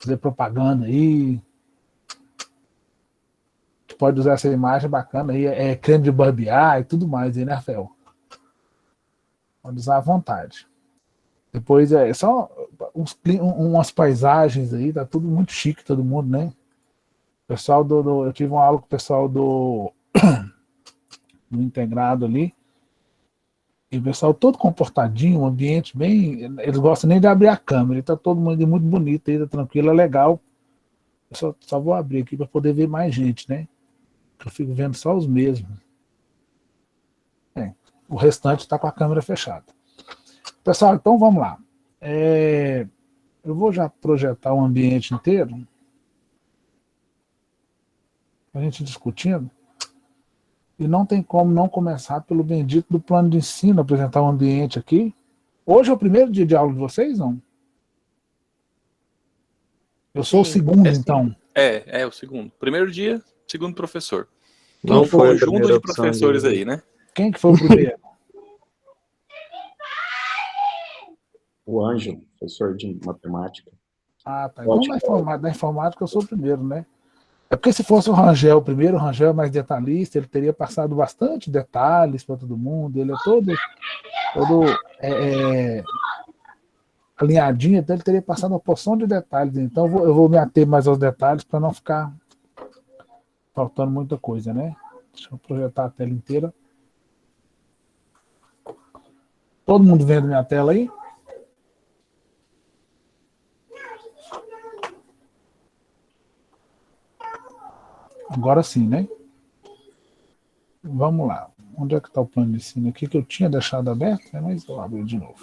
fazer propaganda aí. Pode usar essa imagem bacana aí, creme de barbear e tudo mais aí, né, Rafael? Pode usar à vontade. Depois é só umas paisagens aí, tá tudo muito chique, todo mundo, né? O pessoal eu tive uma aula com o pessoal do integrado ali, e o pessoal todo comportadinho, um ambiente bem. Eles gostam nem de abrir a câmera, ele tá todo mundo muito bonito aí, tá tranquilo, é legal. Eu só vou abrir aqui para poder ver mais gente, né? Eu fico vendo só os mesmos. O restante tá com a câmera fechada. Pessoal, então vamos lá. Eu vou já projetar o ambiente inteiro, a gente discutindo, e não tem como não começar pelo bendito do plano de ensino, apresentar o ambiente aqui. Hoje é o primeiro dia de aula de vocês, não? Eu sou o segundo, então. É o segundo. Primeiro dia, segundo professor. Não foi um conjunto de professores aí, né? Quem que foi o primeiro? O Ângelo, professor de matemática. Ah, tá. Então na informática eu sou o primeiro, né? É porque se fosse o Rangel, o primeiro, o Rangel é mais detalhista, ele teria passado bastante detalhes para todo mundo, ele é todo alinhadinho, então ele teria passado uma porção de detalhes. Então eu vou me ater mais aos detalhes para não ficar faltando muita coisa, né? Deixa eu projetar a tela inteira. Todo mundo vendo minha tela aí? Agora sim, né? Vamos lá. Onde é que está o plano de ensino aqui que eu tinha deixado aberto? Mas eu abri de novo.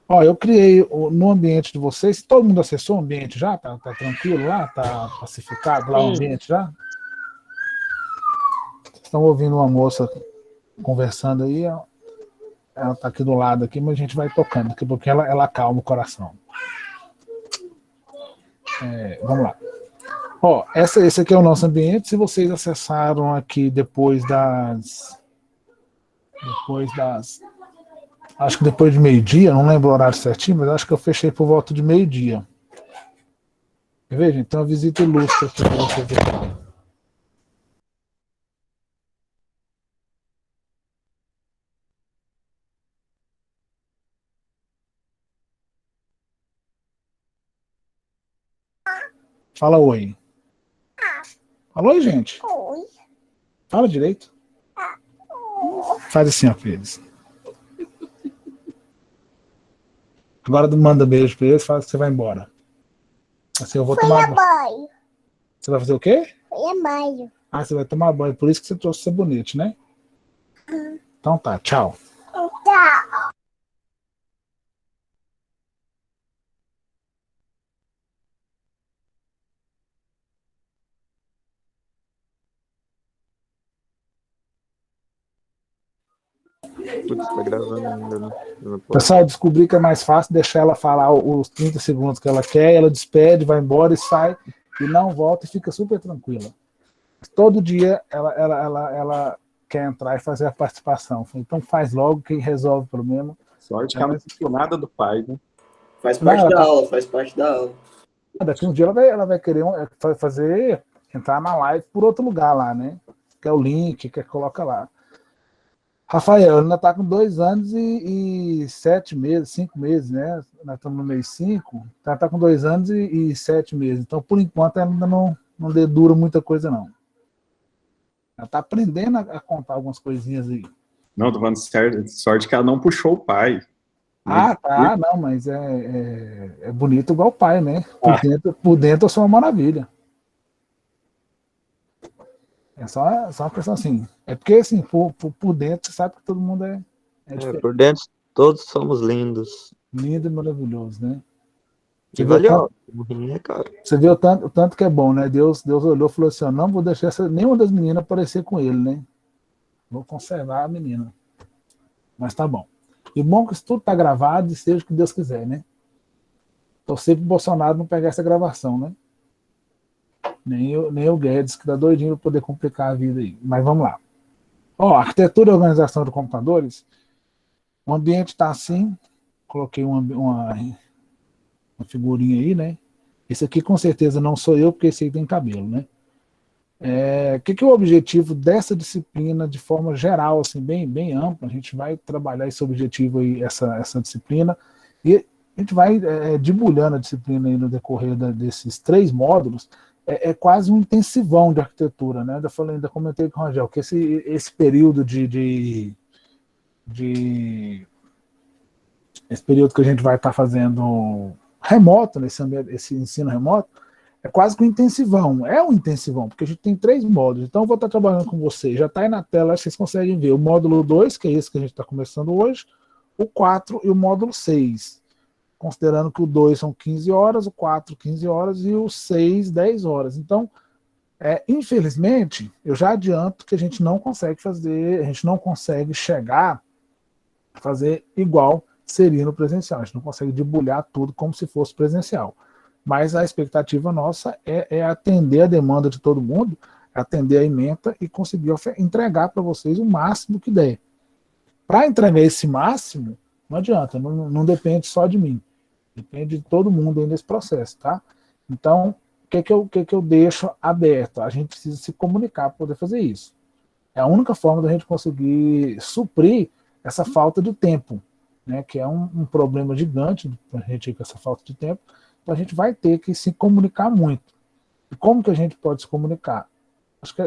Ó, eu criei no ambiente de vocês. Todo mundo acessou o ambiente já? Tá tranquilo lá? Tá pacificado lá o ambiente já? Vocês estão ouvindo uma moça conversando aí? Ela tá aqui do lado aqui, mas a gente vai tocando, porque ela acalma o coração. Vamos lá. Ó, esse aqui é o nosso ambiente. Se vocês acessaram aqui depois das. Acho que depois de meio-dia, não lembro o horário certinho, mas acho que eu fechei por volta de meio-dia. Veja, então a visita ilustre aqui para você ver. Fala oi. Fala oi, gente. Oi. Fala direito. Faz assim, ó, pra eles. Agora manda beijo pra eles e fala que você vai embora. Assim eu vou tomar banho. Você vai fazer o quê? Foi banho. Ah, você vai tomar banho. Por isso que você trouxe sabonete, né? Então tá, tchau. Tchau. Putz, tá gravando ainda, né? Pessoal, eu descobri que é mais fácil deixar ela falar os 30 segundos que ela quer, ela despede, vai embora e sai, e não volta e fica super tranquila. Todo dia ela quer entrar e fazer a participação. Então faz logo que resolve o problema. Sorte que ela não sentiu nada do pai, né? Faz parte da aula, faz parte da aula. Daqui um dia ela vai querer entrar na live por outro lugar lá, né? Que é o link, que coloca lá. Rafael, ainda está com 2 anos e 7 meses, 5 meses, né? Nós estamos no mês 5, ela está com 2 anos e 7 meses. Então, por enquanto, ela ainda não dedura muita coisa, não. Ela está aprendendo a contar algumas coisinhas aí. Não, tô falando sorte que ela não puxou o pai. Ah, tá, não, mas é bonito igual o pai, né? Por dentro eu sou uma maravilha. É só uma questão assim. É porque, assim, por dentro, você sabe que todo mundo é diferente. Por dentro, todos somos lindos. Lindo e maravilhoso, né? Você viu o tanto que é bom, né? Deus olhou e falou assim, ó, não vou deixar nenhuma das meninas aparecer com ele, né? Vou conservar a menina. Mas tá bom. E bom que isso tudo tá gravado e seja o que Deus quiser, né? Torcer pro Bolsonaro não pegar essa gravação, né? Nem o Guedes, que tá doidinho para poder complicar a vida aí. Mas vamos lá. Ó, arquitetura e organização de computadores. O ambiente está assim. Coloquei uma figurinha aí, né? Esse aqui com certeza não sou eu, porque esse aí tem cabelo, né? O que é o objetivo dessa disciplina de forma geral, assim, bem ampla? A gente vai trabalhar esse objetivo aí, essa disciplina, e a gente vai debulhando a disciplina aí no decorrer desses 3 módulos. É quase um intensivão de arquitetura, né? Ainda comentei com o Rangel que esse período esse período que a gente vai estar fazendo remoto, esse ensino remoto, é quase que um intensivão. É um intensivão, porque a gente tem 3 módulos. Então, eu vou estar trabalhando com vocês. Já está aí na tela, acho que vocês conseguem ver. O módulo 2, que é esse que a gente está começando hoje, o 4 e o módulo 6. Considerando que o 2 são 15 horas, o 4, 15 horas e o 6, 10 horas. Então, infelizmente, eu já adianto que a gente não consegue chegar a fazer igual seria no presencial. A gente não consegue debulhar tudo como se fosse presencial. Mas a expectativa nossa é atender a demanda de todo mundo, atender a ementa e conseguir entregar para vocês o máximo que der. Para entregar esse máximo, não adianta, não depende só de mim. Depende de todo mundo aí nesse processo, tá? Então, o que eu deixo aberto? A gente precisa se comunicar para poder fazer isso. É a única forma da gente conseguir suprir essa falta de tempo, né? Que é um problema gigante para a gente com essa falta de tempo. Então a gente vai ter que se comunicar muito. E como que a gente pode se comunicar? Acho que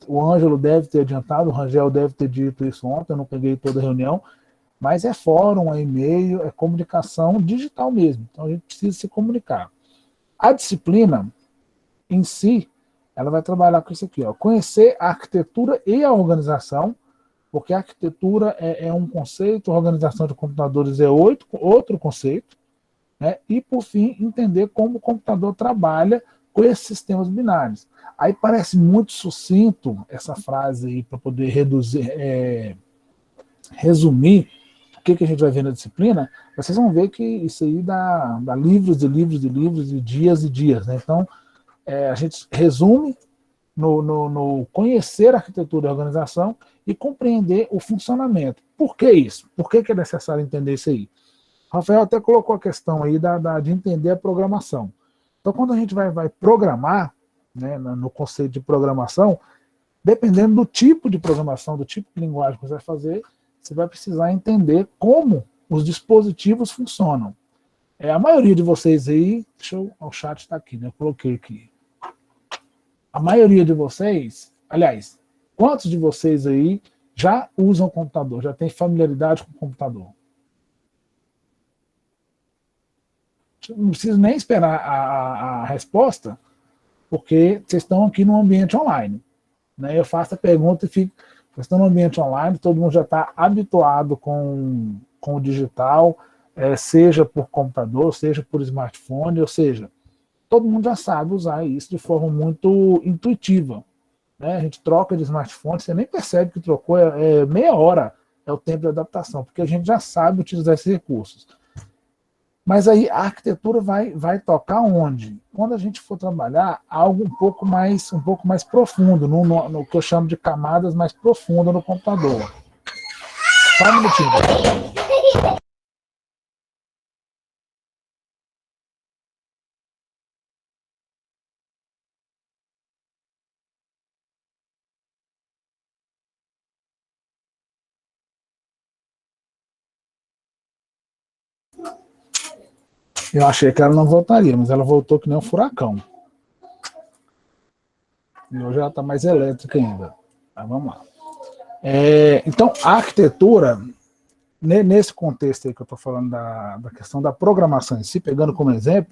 o Ângelo deve ter adiantado, o Rangel deve ter dito isso ontem, eu não peguei toda a reunião, mas é fórum, é e-mail, é comunicação digital mesmo. Então a gente precisa se comunicar. A disciplina em si, ela vai trabalhar com isso aqui, ó, conhecer a arquitetura e a organização, porque a arquitetura é um conceito, a organização de computadores é outro conceito, né? E, por fim, entender como o computador trabalha com esses sistemas binários. Aí parece muito sucinto essa frase aí para poder resumir o que a gente vai ver na disciplina. Vocês vão ver que isso aí dá livros e livros e livros e dias, né? Então, a gente resume no conhecer a arquitetura e a organização e compreender o funcionamento. Por que isso? Por que é necessário entender isso aí? O Rafael até colocou a questão aí de entender a programação. Então, quando a gente vai programar, né, no conceito de programação, dependendo do tipo de programação, do tipo de linguagem que você vai fazer, você vai precisar entender como os dispositivos funcionam. A maioria de vocês aí, o chat está aqui, né? Eu coloquei aqui. A maioria de vocês, aliás, quantos de vocês aí já usam computador, já tem familiaridade com o computador? Não preciso nem esperar a resposta, porque vocês estão aqui no ambiente online, né? Eu faço a pergunta e fico, vocês estão no ambiente online, todo mundo já está habituado com o digital, seja por computador, seja por smartphone, ou seja, todo mundo já sabe usar isso de forma muito intuitiva, né? A gente troca de smartphone, você nem percebe que trocou, meia hora é o tempo de adaptação, porque a gente já sabe utilizar esses recursos. Mas aí a arquitetura vai tocar onde? Quando a gente for trabalhar algo um pouco mais profundo, no que eu chamo de camadas mais profundas no computador. Só um minutinho. Eu achei que ela não voltaria, mas ela voltou que nem um furacão. E hoje ela está mais elétrica ainda. Mas vamos lá. Então, a arquitetura, nesse contexto aí que eu estou falando da questão da programação em si, pegando como exemplo,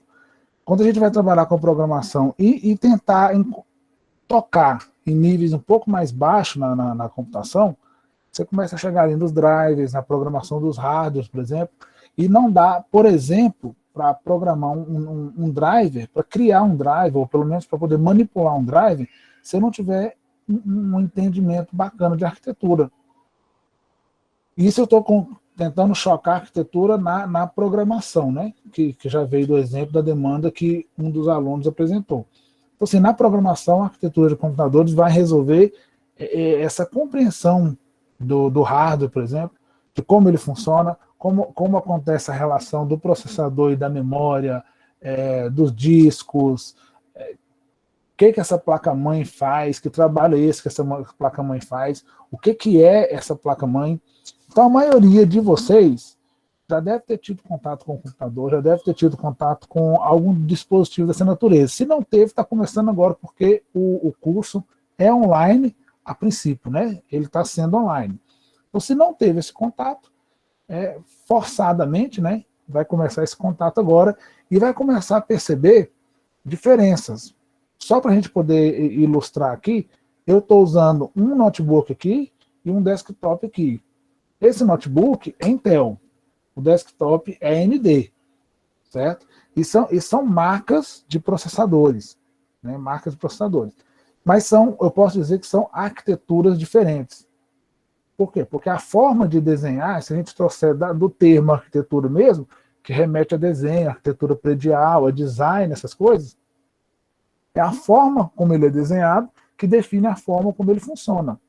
quando a gente vai trabalhar com programação e tentar tocar em níveis um pouco mais baixos na computação, você começa a chegar ali nos drivers, na programação dos hardwares, por exemplo, e não dá, por exemplo, para programar um driver, para criar um driver, ou pelo menos para poder manipular um driver, se eu não tiver um entendimento bacana de arquitetura. Isso eu estou tentando chocar a arquitetura na programação, né? Que já veio do exemplo da demanda que um dos alunos apresentou. Então, assim, na programação, a arquitetura de computadores vai resolver essa compreensão do hardware, por exemplo, de como ele funciona, como acontece a relação do processador e da memória, dos discos, o que essa placa-mãe faz, que trabalho é esse que essa placa-mãe faz, o que é essa placa-mãe. Então, a maioria de vocês já deve ter tido contato com o computador, já deve ter tido contato com algum dispositivo dessa natureza. Se não teve, está começando agora, porque o curso é online a princípio, né? Ele está sendo online. Então, se não teve esse contato, forçadamente, né? Vai começar esse contato agora e vai começar a perceber diferenças. Só para a gente poder ilustrar aqui, eu estou usando um notebook aqui e um desktop aqui. Esse notebook é Intel, o desktop é AMD, certo? E são marcas de processadores, né? Marcas de processadores. Mas eu posso dizer que são arquiteturas diferentes. Por quê? Porque a forma de desenhar, se a gente trouxer do termo arquitetura mesmo, que remete a desenho, arquitetura predial, a design, essas coisas, é a forma como ele é desenhado que define a forma como ele funciona.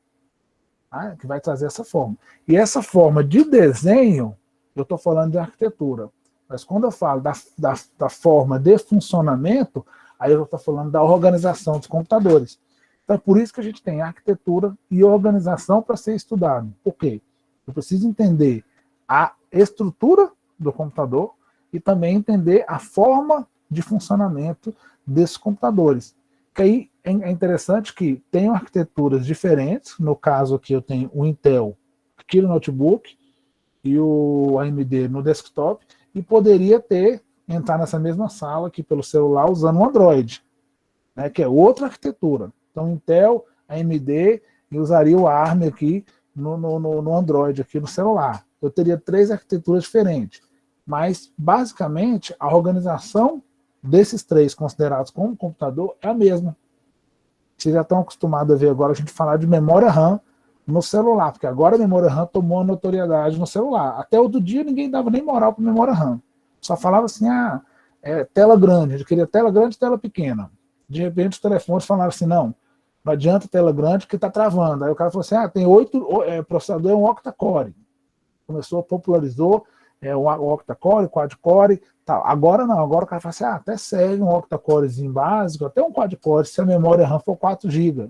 Tá? Que vai trazer essa forma. E essa forma de desenho, eu estou falando de arquitetura. Mas quando eu falo da forma de funcionamento, aí eu estou falando da organização dos computadores. Então é por isso que a gente tem arquitetura e organização para ser estudado. Por quê? Eu preciso entender a estrutura do computador e também entender a forma de funcionamento desses computadores. Que aí é interessante que tem arquiteturas diferentes. No caso aqui eu tenho o Intel aqui no notebook e o AMD no desktop, e poderia entrar nessa mesma sala aqui pelo celular usando o Android, né, que é outra arquitetura. Então Intel, AMD, e usaria o ARM aqui no Android, aqui no celular. Eu teria 3 arquiteturas diferentes, mas basicamente a organização desses 3 considerados como computador é a mesma. Vocês já estão acostumados a ver agora a gente falar de memória RAM no celular, porque agora a memória RAM tomou a notoriedade no celular. Até outro dia ninguém dava nem moral para memória RAM. Só falava assim, tela grande, a gente queria tela grande e tela pequena. De repente os telefones falaram assim, não adianta tela grande que está travando. Aí o cara falou assim, tem 8, processador é um octa-core. Popularizou o octa-core, quad-core, tal. Agora não, agora o cara fala assim, até serve um octa-corezinho básico, até um quad-core, se a memória RAM for 4 GB.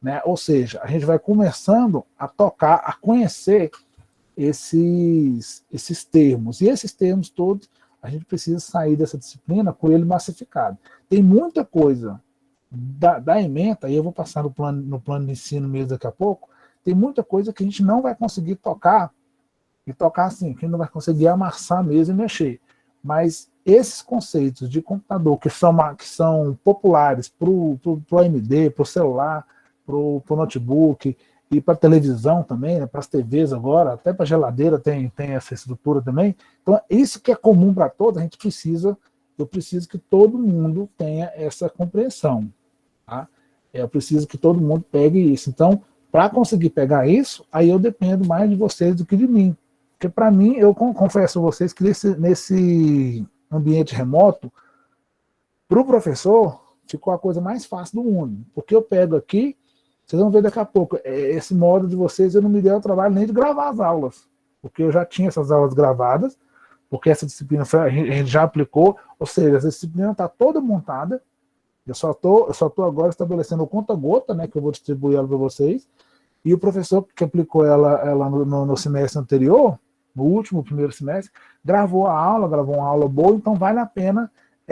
Né? Ou seja, a gente vai começando a tocar, a conhecer esses termos. E esses termos todos, a gente precisa sair dessa disciplina com ele massificado. Tem muita coisa da ementa, e eu vou passar no plano de ensino mesmo daqui a pouco, tem muita coisa que a gente não vai conseguir tocar, e tocar assim, que a gente não vai conseguir amassar mesmo e mexer. Mas esses conceitos de computador que são populares para o AMD, para o celular, para o notebook e para a televisão também, né, para as TVs agora, até para a geladeira tem essa estrutura também. Então, isso que é comum para todos, eu preciso que todo mundo tenha essa compreensão. Tá? Eu preciso que todo mundo pegue isso. Então, para conseguir pegar isso, aí eu dependo mais de vocês do que de mim. Porque para mim, eu confesso a vocês que nesse ambiente remoto, para o professor, ficou a coisa mais fácil do mundo. Porque eu pego aqui, vocês vão ver daqui a pouco, esse modo de vocês, eu não me dei o trabalho nem de gravar as aulas. Porque eu já tinha essas aulas gravadas, porque essa disciplina a gente já aplicou, ou seja, essa disciplina está toda montada, eu só tô agora estabelecendo o conta-gota, né, que eu vou distribuir ela para vocês, e o professor que aplicou ela no semestre anterior, no último, primeiro semestre, gravou uma aula boa, então vale a pena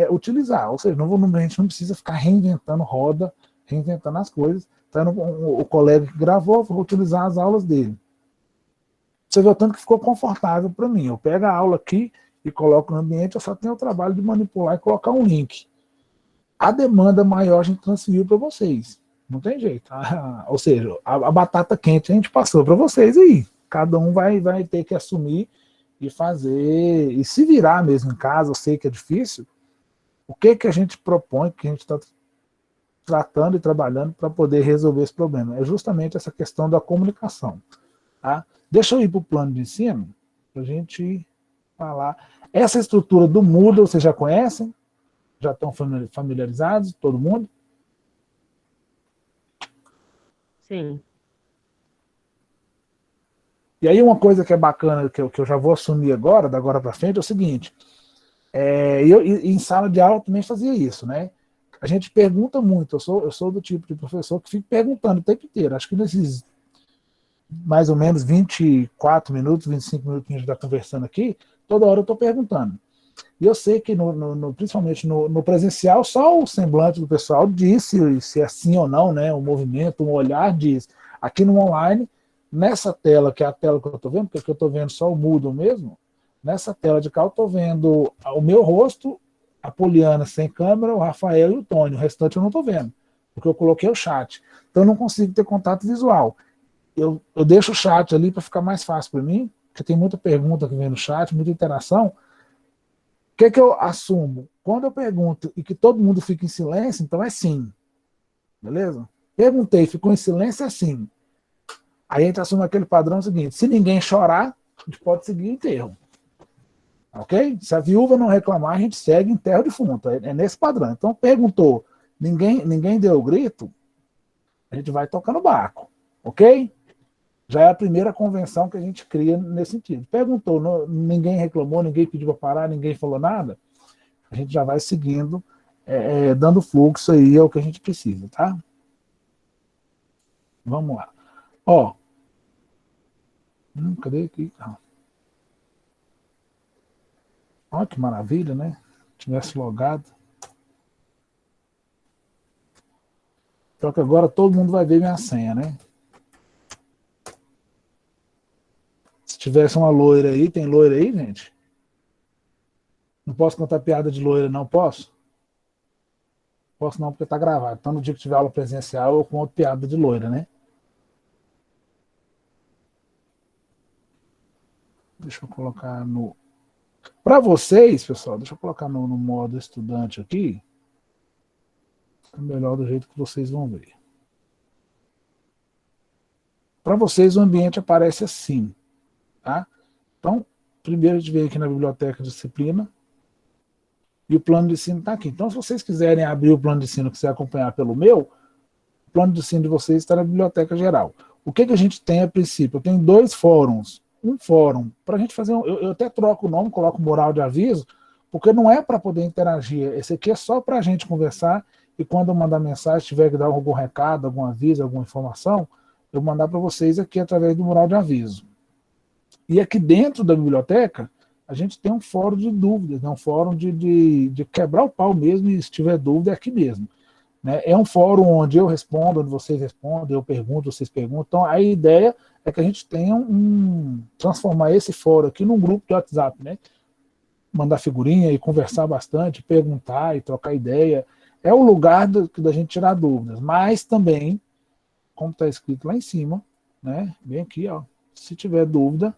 utilizar, ou seja, a gente não precisa ficar reinventando roda, reinventando as coisas, então o colega que gravou, vou utilizar as aulas dele. Você vê o tanto que ficou confortável para mim. Eu pego a aula aqui e coloco no ambiente, eu só tenho o trabalho de manipular e colocar um link. A demanda maior a gente transferiu para vocês. Não tem jeito. Ou seja, a batata quente a gente passou para vocês aí. Cada um vai ter que assumir e fazer, e se virar mesmo em casa, eu sei que é difícil. O que a gente propõe, que a gente está tratando e trabalhando para poder resolver esse problema? É justamente essa questão da comunicação. Tá? Deixa eu ir para o plano de ensino, para a gente falar. Essa estrutura do Moodle, vocês já conhecem? Já estão familiarizados, todo mundo? Sim. E aí uma coisa que é bacana, que eu já vou assumir agora, da agora para frente, é o seguinte. E em sala de aula também fazia isso, né? A gente pergunta muito, eu sou do tipo de professor que fica perguntando o tempo inteiro. Acho que nesses mais ou menos 24 minutos, 25 minutos que a gente está conversando aqui, toda hora eu estou perguntando. E eu sei que, principalmente no presencial, só o semblante do pessoal diz se é sim ou não, né? O movimento, um olhar diz. Aqui no online, nessa tela, que é a tela que eu estou vendo, porque eu estou vendo só o Moodle mesmo, nessa tela de cá eu estou vendo o meu rosto, a Poliana sem câmera, o Rafael e o Tony. O restante eu não estou vendo, porque eu coloquei o chat. Então eu não consigo ter contato visual. Eu deixo o chat ali para ficar mais fácil para mim, porque tem muita pergunta que vem no chat, muita interação. O que eu assumo? Quando eu pergunto e que todo mundo fica em silêncio, então é sim. Beleza? Perguntei, ficou em silêncio, é sim. Aí a gente assume aquele padrão seguinte: se ninguém chorar, a gente pode seguir o enterro. Ok? Se a viúva não reclamar, a gente segue enterro defunto. É nesse padrão. Então perguntou, ninguém deu o grito, a gente vai tocando o barco. Ok? Já é a primeira convenção que a gente cria nesse sentido. Perguntou, ninguém reclamou, ninguém pediu para parar, ninguém falou nada, a gente já vai seguindo, dando fluxo aí, é o que a gente precisa, tá? Vamos lá. Ó. Cadê aqui? Olha que maravilha, né? Tivesse logado. Só que agora todo mundo vai ver minha senha, né? Se tivesse uma loira aí, tem loira aí, gente? Não posso contar piada de loira, não posso? Posso não, porque tá gravado. Então no dia que tiver aula presencial, eu conto piada de loira, né? Deixa eu colocar no... Para vocês, pessoal, deixa eu colocar no modo estudante aqui. É melhor do jeito que vocês vão ver. Para vocês, o ambiente aparece assim. Tá? Então, primeiro a gente vem aqui na biblioteca de disciplina e o plano de ensino está aqui. Então, se vocês quiserem abrir o plano de ensino que você acompanhar pelo meu, o plano de ensino de vocês está na biblioteca geral. O que a gente tem a princípio? Eu tenho 2 fóruns. Um fórum, para a gente fazer eu até troco o nome, coloco moral de aviso, porque não é para poder interagir. Esse aqui é só para a gente conversar e quando eu mandar mensagem, tiver que dar algum recado, algum aviso, alguma informação, eu mandar para vocês aqui através do moral de aviso. E aqui dentro da biblioteca, a gente tem um fórum de dúvidas, né? Um fórum de quebrar o pau mesmo, e se tiver dúvida é aqui mesmo. Né? É um fórum onde eu respondo, onde vocês respondem, eu pergunto, vocês perguntam. Então a ideia é que a gente tenha transformar esse fórum aqui num grupo de WhatsApp, né? Mandar figurinha e conversar bastante, perguntar e trocar ideia. É o lugar da gente tirar dúvidas, mas também, como está escrito lá em cima, né? Bem aqui, ó, se tiver dúvida,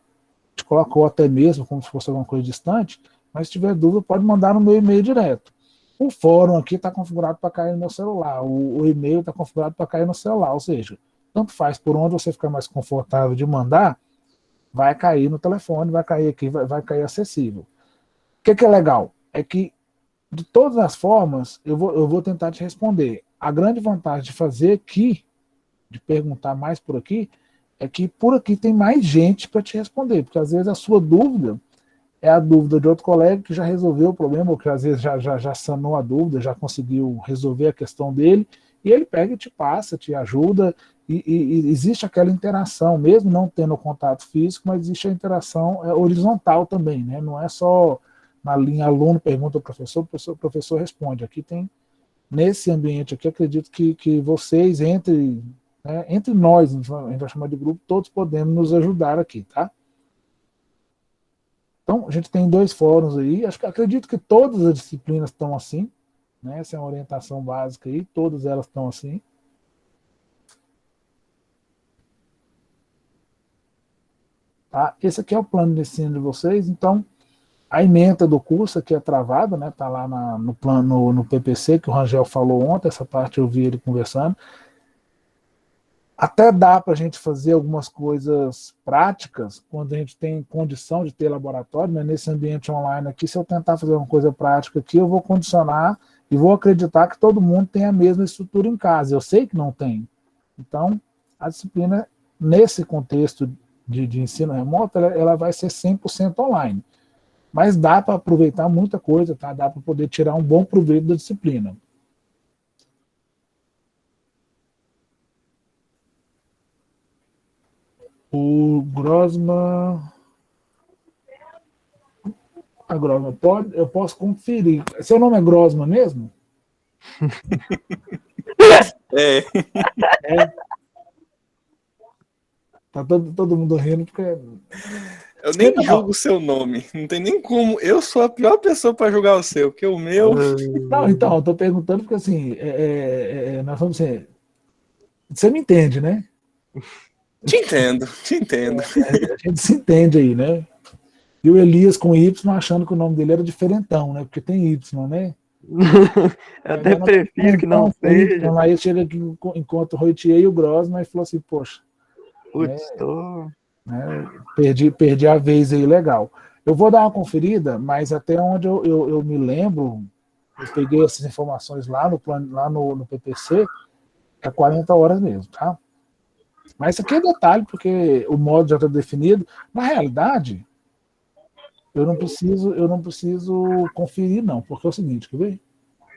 te colocou até mesmo como se fosse alguma coisa distante, mas se tiver dúvida, pode mandar no meu e-mail direto. O fórum aqui está configurado para cair no meu celular, o e-mail está configurado para cair no celular, ou seja, tanto faz por onde você ficar mais confortável de mandar, vai cair no telefone, vai cair aqui, vai cair acessível. O que é legal? É que, de todas as formas, eu vou tentar te responder. A grande vantagem de fazer aqui, de perguntar mais por aqui, é que por aqui tem mais gente para te responder, porque às vezes a sua dúvida é a dúvida de outro colega que já resolveu o problema, ou que às vezes já sanou a dúvida, já conseguiu resolver a questão dele, e ele pega e te passa, te ajuda, e existe aquela interação, mesmo não tendo contato físico, mas existe a interação horizontal também, né? Não é só na linha aluno pergunta ao professor, o professor responde. Aqui tem, nesse ambiente aqui, acredito que vocês, entre nós, a gente vai chamar de grupo, todos podemos nos ajudar aqui, tá? Então, a gente tem 2 fóruns aí, acredito que todas as disciplinas estão assim, né? Essa é uma orientação básica aí, todas elas estão assim. Tá? Esse aqui é o plano de ensino de vocês, então a ementa do curso aqui é travada, né? Tá lá no plano, no PPC, que o Rangel falou ontem, essa parte eu vi ele conversando. Até dá para a gente fazer algumas coisas práticas, quando a gente tem condição de ter laboratório, mas nesse ambiente online aqui, se eu tentar fazer uma coisa prática aqui, eu vou condicionar e vou acreditar que todo mundo tem a mesma estrutura em casa. Eu sei que não tem. Então, a disciplina, nesse contexto de ensino remoto, ela vai ser 100% online. Mas dá para aproveitar muita coisa, tá? Dá para poder tirar um bom proveito da disciplina. O Grossman... A Grossman, eu posso conferir. Seu nome é Grossman mesmo? É. É. Tá todo mundo rindo porque... Eu nem julgo o seu nome. Não tem nem como. Eu sou a pior pessoa para julgar o seu, porque o meu... Não, então, eu tô perguntando porque assim, nós vamos ser... Você me entende, né? Te entendo, te entendo. A gente se entende aí, né? E o Elias com Y achando que o nome dele era diferentão, né? Porque tem Y, né? Eu até prefiro que não seja. Aí chega aqui, encontra o Roitier e o Grossman e falou assim, poxa, Putz, tô... né, perdi a vez aí, legal. Eu vou dar uma conferida, mas até onde eu me lembro, eu peguei essas informações lá no plano, lá no PPC, é 40 horas mesmo, tá? Mas isso aqui é detalhe, porque o modo já está definido. Na realidade, eu não preciso conferir, não, porque é o seguinte, quer ver?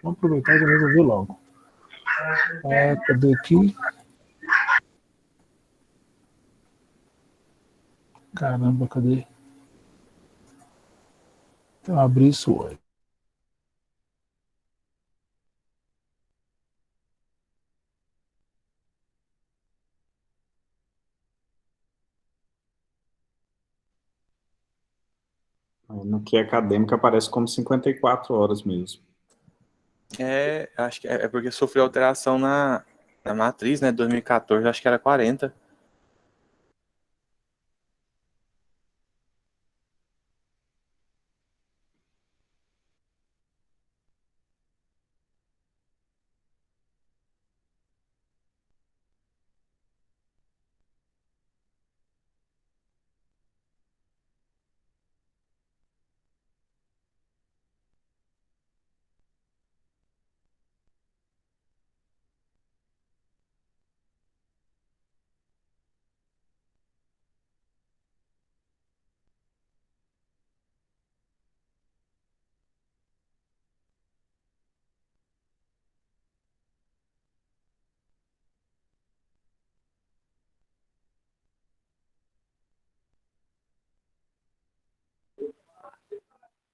Vamos aproveitar e já resolver logo. Cadê aqui? Caramba, cadê? Eu abri isso hoje. No que é acadêmico aparece como 54 horas mesmo. Acho que é porque sofreu alteração na matriz, né? 2014, acho que era 40.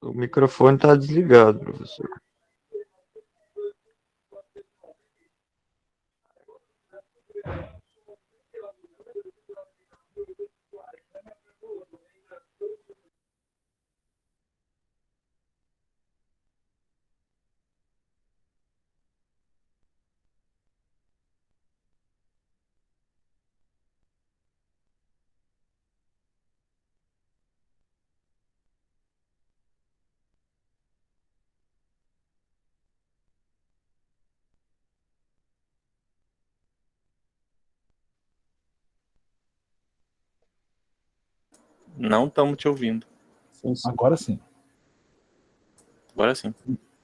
O microfone tá desligado, professor. Não estamos te ouvindo. Sim, sim. Agora sim. Agora sim.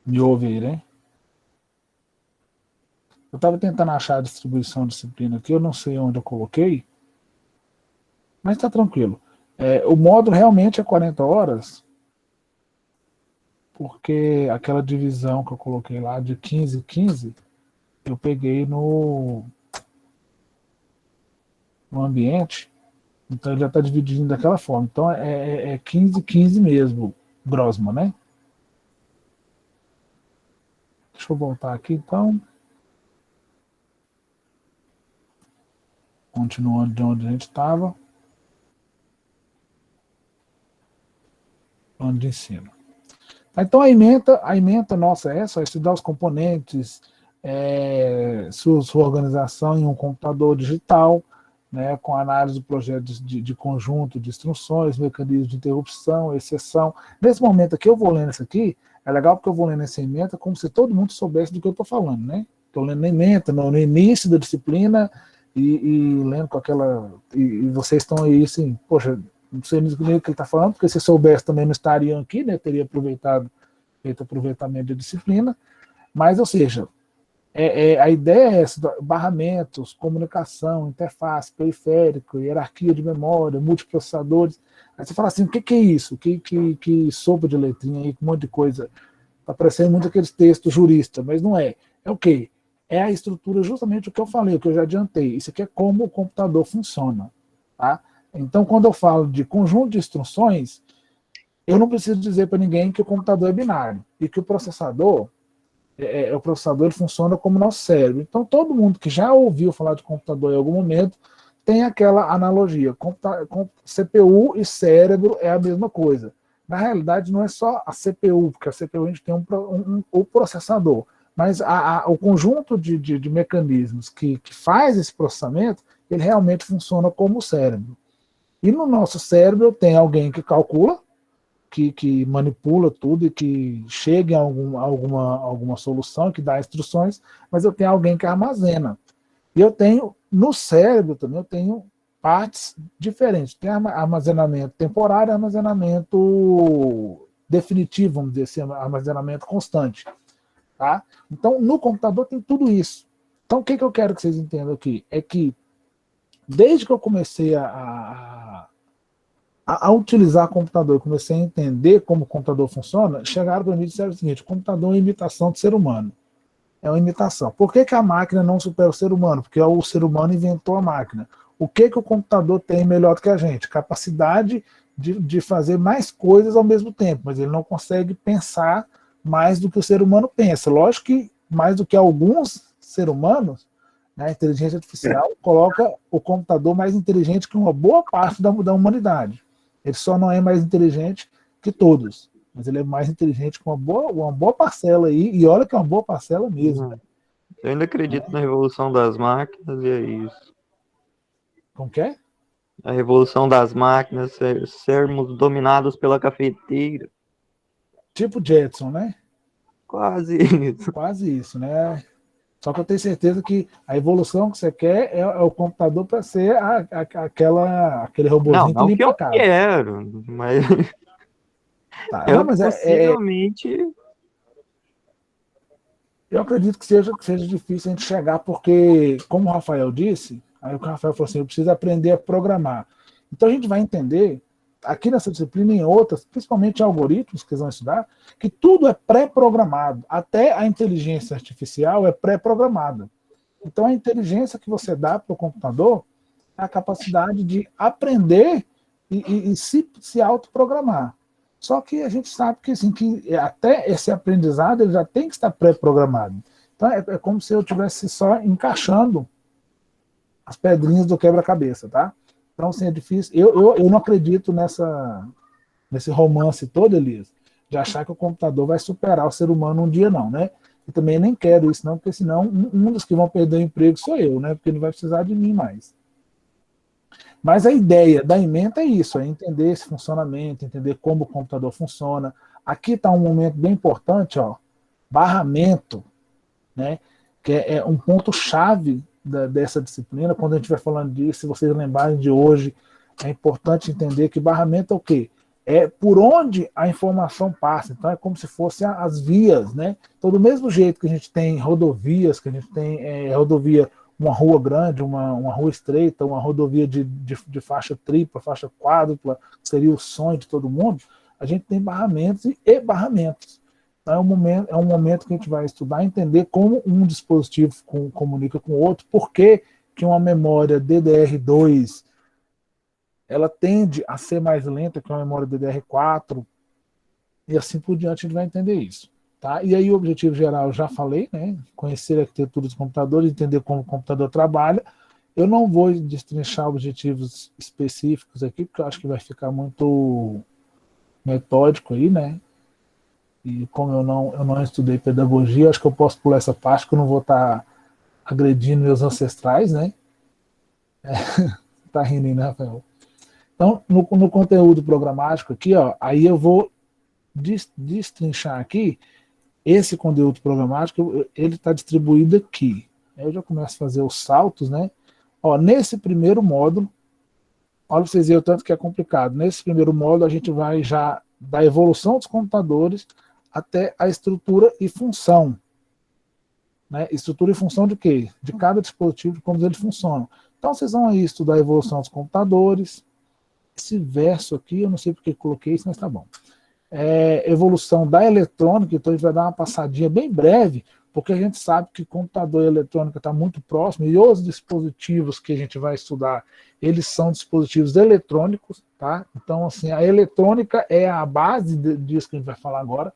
Me ouve aí, né? Eu estava tentando achar a distribuição de disciplina aqui, eu não sei onde eu coloquei, mas está tranquilo. O módulo realmente é 40 horas, porque aquela divisão que eu coloquei lá de 15 e 15, eu peguei no ambiente, então ele já está dividindo daquela forma. Então é 15 e 15 mesmo, Grossman, né? Deixa eu voltar aqui, então. Continuando de onde a gente estava. Plano de ensino. Então a ementa nossa é só estudar os componentes, sua organização em um computador digital, né, com análise do projeto de conjunto de instruções, mecanismos de interrupção, exceção. Nesse momento aqui, eu vou lendo isso aqui, é legal porque eu vou lendo essa ementa como se todo mundo soubesse do que eu estou falando, né? Estou lendo a ementa no início da disciplina e lendo com aquela... E vocês estão aí, assim, poxa, não sei nem o que ele está falando, porque se soubesse também não estariam aqui, né? Teria feito aproveitamento da disciplina. Mas, ou seja, A ideia é essa: barramentos, comunicação, interface, periférico, hierarquia de memória, multiprocessadores. Aí você fala assim, o que é isso? Que sopa de letrinha aí, com um monte de coisa. Está parecendo muito aqueles textos juristas, mas não é. É o quê? É a estrutura, justamente o que eu falei, o que eu já adiantei. Isso aqui é como o computador funciona. Tá? Então, quando eu falo de conjunto de instruções, eu não preciso dizer para ninguém que o computador é binário e que o processador ele funciona como nosso cérebro. Então, todo mundo que já ouviu falar de computador em algum momento tem aquela analogia. CPU e cérebro é a mesma coisa. Na realidade, não é só a CPU, porque a CPU a gente tem o processador, mas o conjunto de mecanismos que faz esse processamento, ele realmente funciona como o cérebro. E no nosso cérebro tem alguém que calcula, que manipula tudo e que chega em alguma solução, que dá instruções, mas eu tenho alguém que armazena. E eu tenho, no cérebro também, eu tenho partes diferentes. Tem armazenamento temporário e armazenamento definitivo, vamos dizer assim, armazenamento constante. Tá? Então, no computador tem tudo isso. Então, o que eu quero que vocês entendam aqui? É que, desde que eu comecei a utilizar computador, eu comecei a entender como o computador funciona, chegaram para mim e disseram o seguinte: o computador é uma imitação do ser humano. É uma imitação. Por que a máquina não supera o ser humano? Porque o ser humano inventou a máquina. O que o computador tem melhor do que a gente? Capacidade de fazer mais coisas ao mesmo tempo, mas ele não consegue pensar mais do que o ser humano pensa. Lógico que mais do que alguns seres humanos, né, a inteligência artificial coloca o computador mais inteligente que uma boa parte da humanidade. Ele só não é mais inteligente que todos, mas ele é mais inteligente que uma boa parcela aí, e olha que é uma boa parcela mesmo. Eu ainda acredito na revolução das máquinas, e é isso. Como que é? A revolução das máquinas, sermos dominados pela cafeteira. Tipo Jetson, né? Quase isso. Quase isso, né? Só que eu tenho certeza que a evolução que você quer é o computador para ser aquele robôzinho que limpa a casa. Não que eu quero, mas Tá. Não, mas possivelmente... Eu acredito que seja difícil a gente chegar, porque, como o Rafael disse, aí o Rafael falou assim, eu preciso aprender a programar. Então a gente vai entender, aqui nessa disciplina e em outras, principalmente algoritmos que eles vão estudar, que tudo é pré-programado. Até a inteligência artificial é pré-programada. Então a inteligência que você dá para o computador é a capacidade de aprender e se autoprogramar. Só que a gente sabe que, assim, que até esse aprendizado ele já tem que estar pré-programado. Então é como se eu estivesse só encaixando as pedrinhas do quebra-cabeça, tá? Então, assim, é difícil. Eu não acredito nesse romance todo, Elias, de achar que o computador vai superar o ser humano um dia, não, né? Eu também nem quero isso, não, porque senão um dos que vão perder o emprego sou eu, né? Porque ele vai precisar de mim mais. Mas a ideia da ementa é isso, é entender esse funcionamento, entender como o computador funciona. Aqui está um momento bem importante, ó, barramento, né? Que é um ponto-chave dessa disciplina. Quando a gente vai falando disso, se vocês lembrarem de hoje, é importante entender que barramento é o quê? É por onde a informação passa. Então é como se fossem as vias, né? Então, do mesmo jeito que a gente tem rodovias, que a gente tem rodovia, uma rua grande, uma rua estreita, uma rodovia de faixa tripla, faixa quádrupla, que seria o sonho de todo mundo, a gente tem barramentos e barramentos. Então, é um momento que a gente vai estudar, entender como um dispositivo comunica com o outro, por que uma memória DDR2 ela tende a ser mais lenta que uma memória DDR4, e assim por diante a gente vai entender isso. Tá? E aí o objetivo geral, eu já falei, né? Conhecer a arquitetura dos computadores, entender como o computador trabalha. Eu não vou destrinchar objetivos específicos aqui, porque eu acho que vai ficar muito metódico aí, né? E como eu não estudei pedagogia, acho que eu posso pular essa parte, que eu não vou estar agredindo meus ancestrais, né? Tá rindo aí, né, Rafael? Então, no conteúdo programático aqui, ó, aí eu vou destrinchar aqui. Esse conteúdo programático, ele está distribuído aqui. Aí eu já começo a fazer os saltos, né? Ó, nesse primeiro módulo, olha para vocês verem o tanto que é complicado. Nesse primeiro módulo, a gente vai já da evolução dos computadores até a estrutura e função né? Estrutura e função de quê? De cada dispositivo, de como ele funciona. Então, vocês vão aí estudar a evolução dos computadores. Esse verso aqui, eu não sei porque eu coloquei isso, mas tá bom. Evolução da eletrônica, então a gente vai dar uma passadinha bem breve, porque a gente sabe que computador e eletrônica está muito próximo, e os dispositivos que a gente vai estudar, eles são dispositivos eletrônicos, tá? Então, assim, a eletrônica é a base disso que a gente vai falar agora,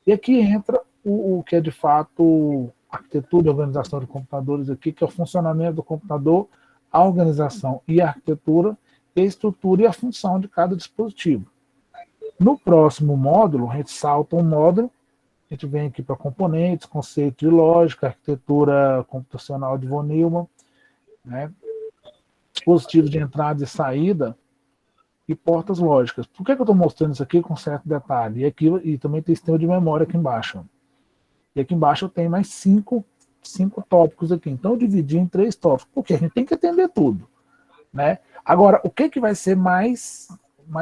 e aqui entra o que é de fato a arquitetura e organização de computadores aqui, que é o funcionamento do computador, a organização e a arquitetura, e a estrutura e a função de cada dispositivo. No próximo módulo, a gente salta um módulo, a gente vem aqui para componentes, conceito de lógica, arquitetura computacional de von Neumann, né? Dispositivos de entrada e saída e portas lógicas. Por que eu estou mostrando isso aqui com certo detalhe? E também tem sistema de memória aqui embaixo. E aqui embaixo eu tenho mais cinco tópicos aqui. Então eu dividi em 3 tópicos, porque a gente tem que atender tudo, né? Agora, o que vai ser mais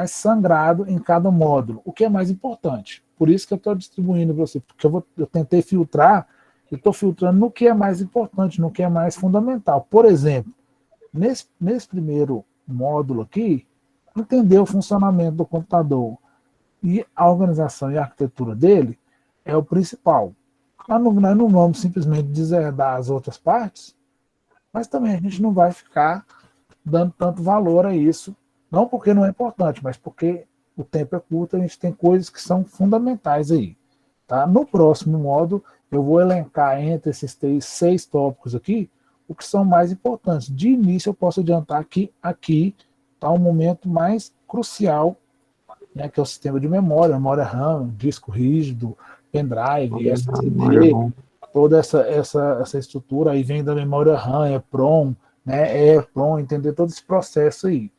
sangrado em cada módulo? O que é mais importante? Por isso que eu estou distribuindo para você, porque eu tentei filtrar, eu estou filtrando no que é mais importante, no que é mais fundamental. Por exemplo, nesse primeiro módulo aqui, entender o funcionamento do computador e a organização e a arquitetura dele é o principal. Nós não vamos simplesmente deserdar as outras partes, mas também a gente não vai ficar dando tanto valor a isso, não porque não é importante, mas porque o tempo é curto, a gente tem coisas que são fundamentais aí. Tá? No próximo módulo, eu vou elencar entre esses 6 tópicos aqui, o que são mais importantes. De início, eu posso adiantar que aqui está um momento mais crucial, né, que é o sistema de memória RAM, disco rígido, pendrive, SSD, toda essa estrutura, aí vem da memória RAM, EPROM, né, EPROM, entender todo esse processo aí.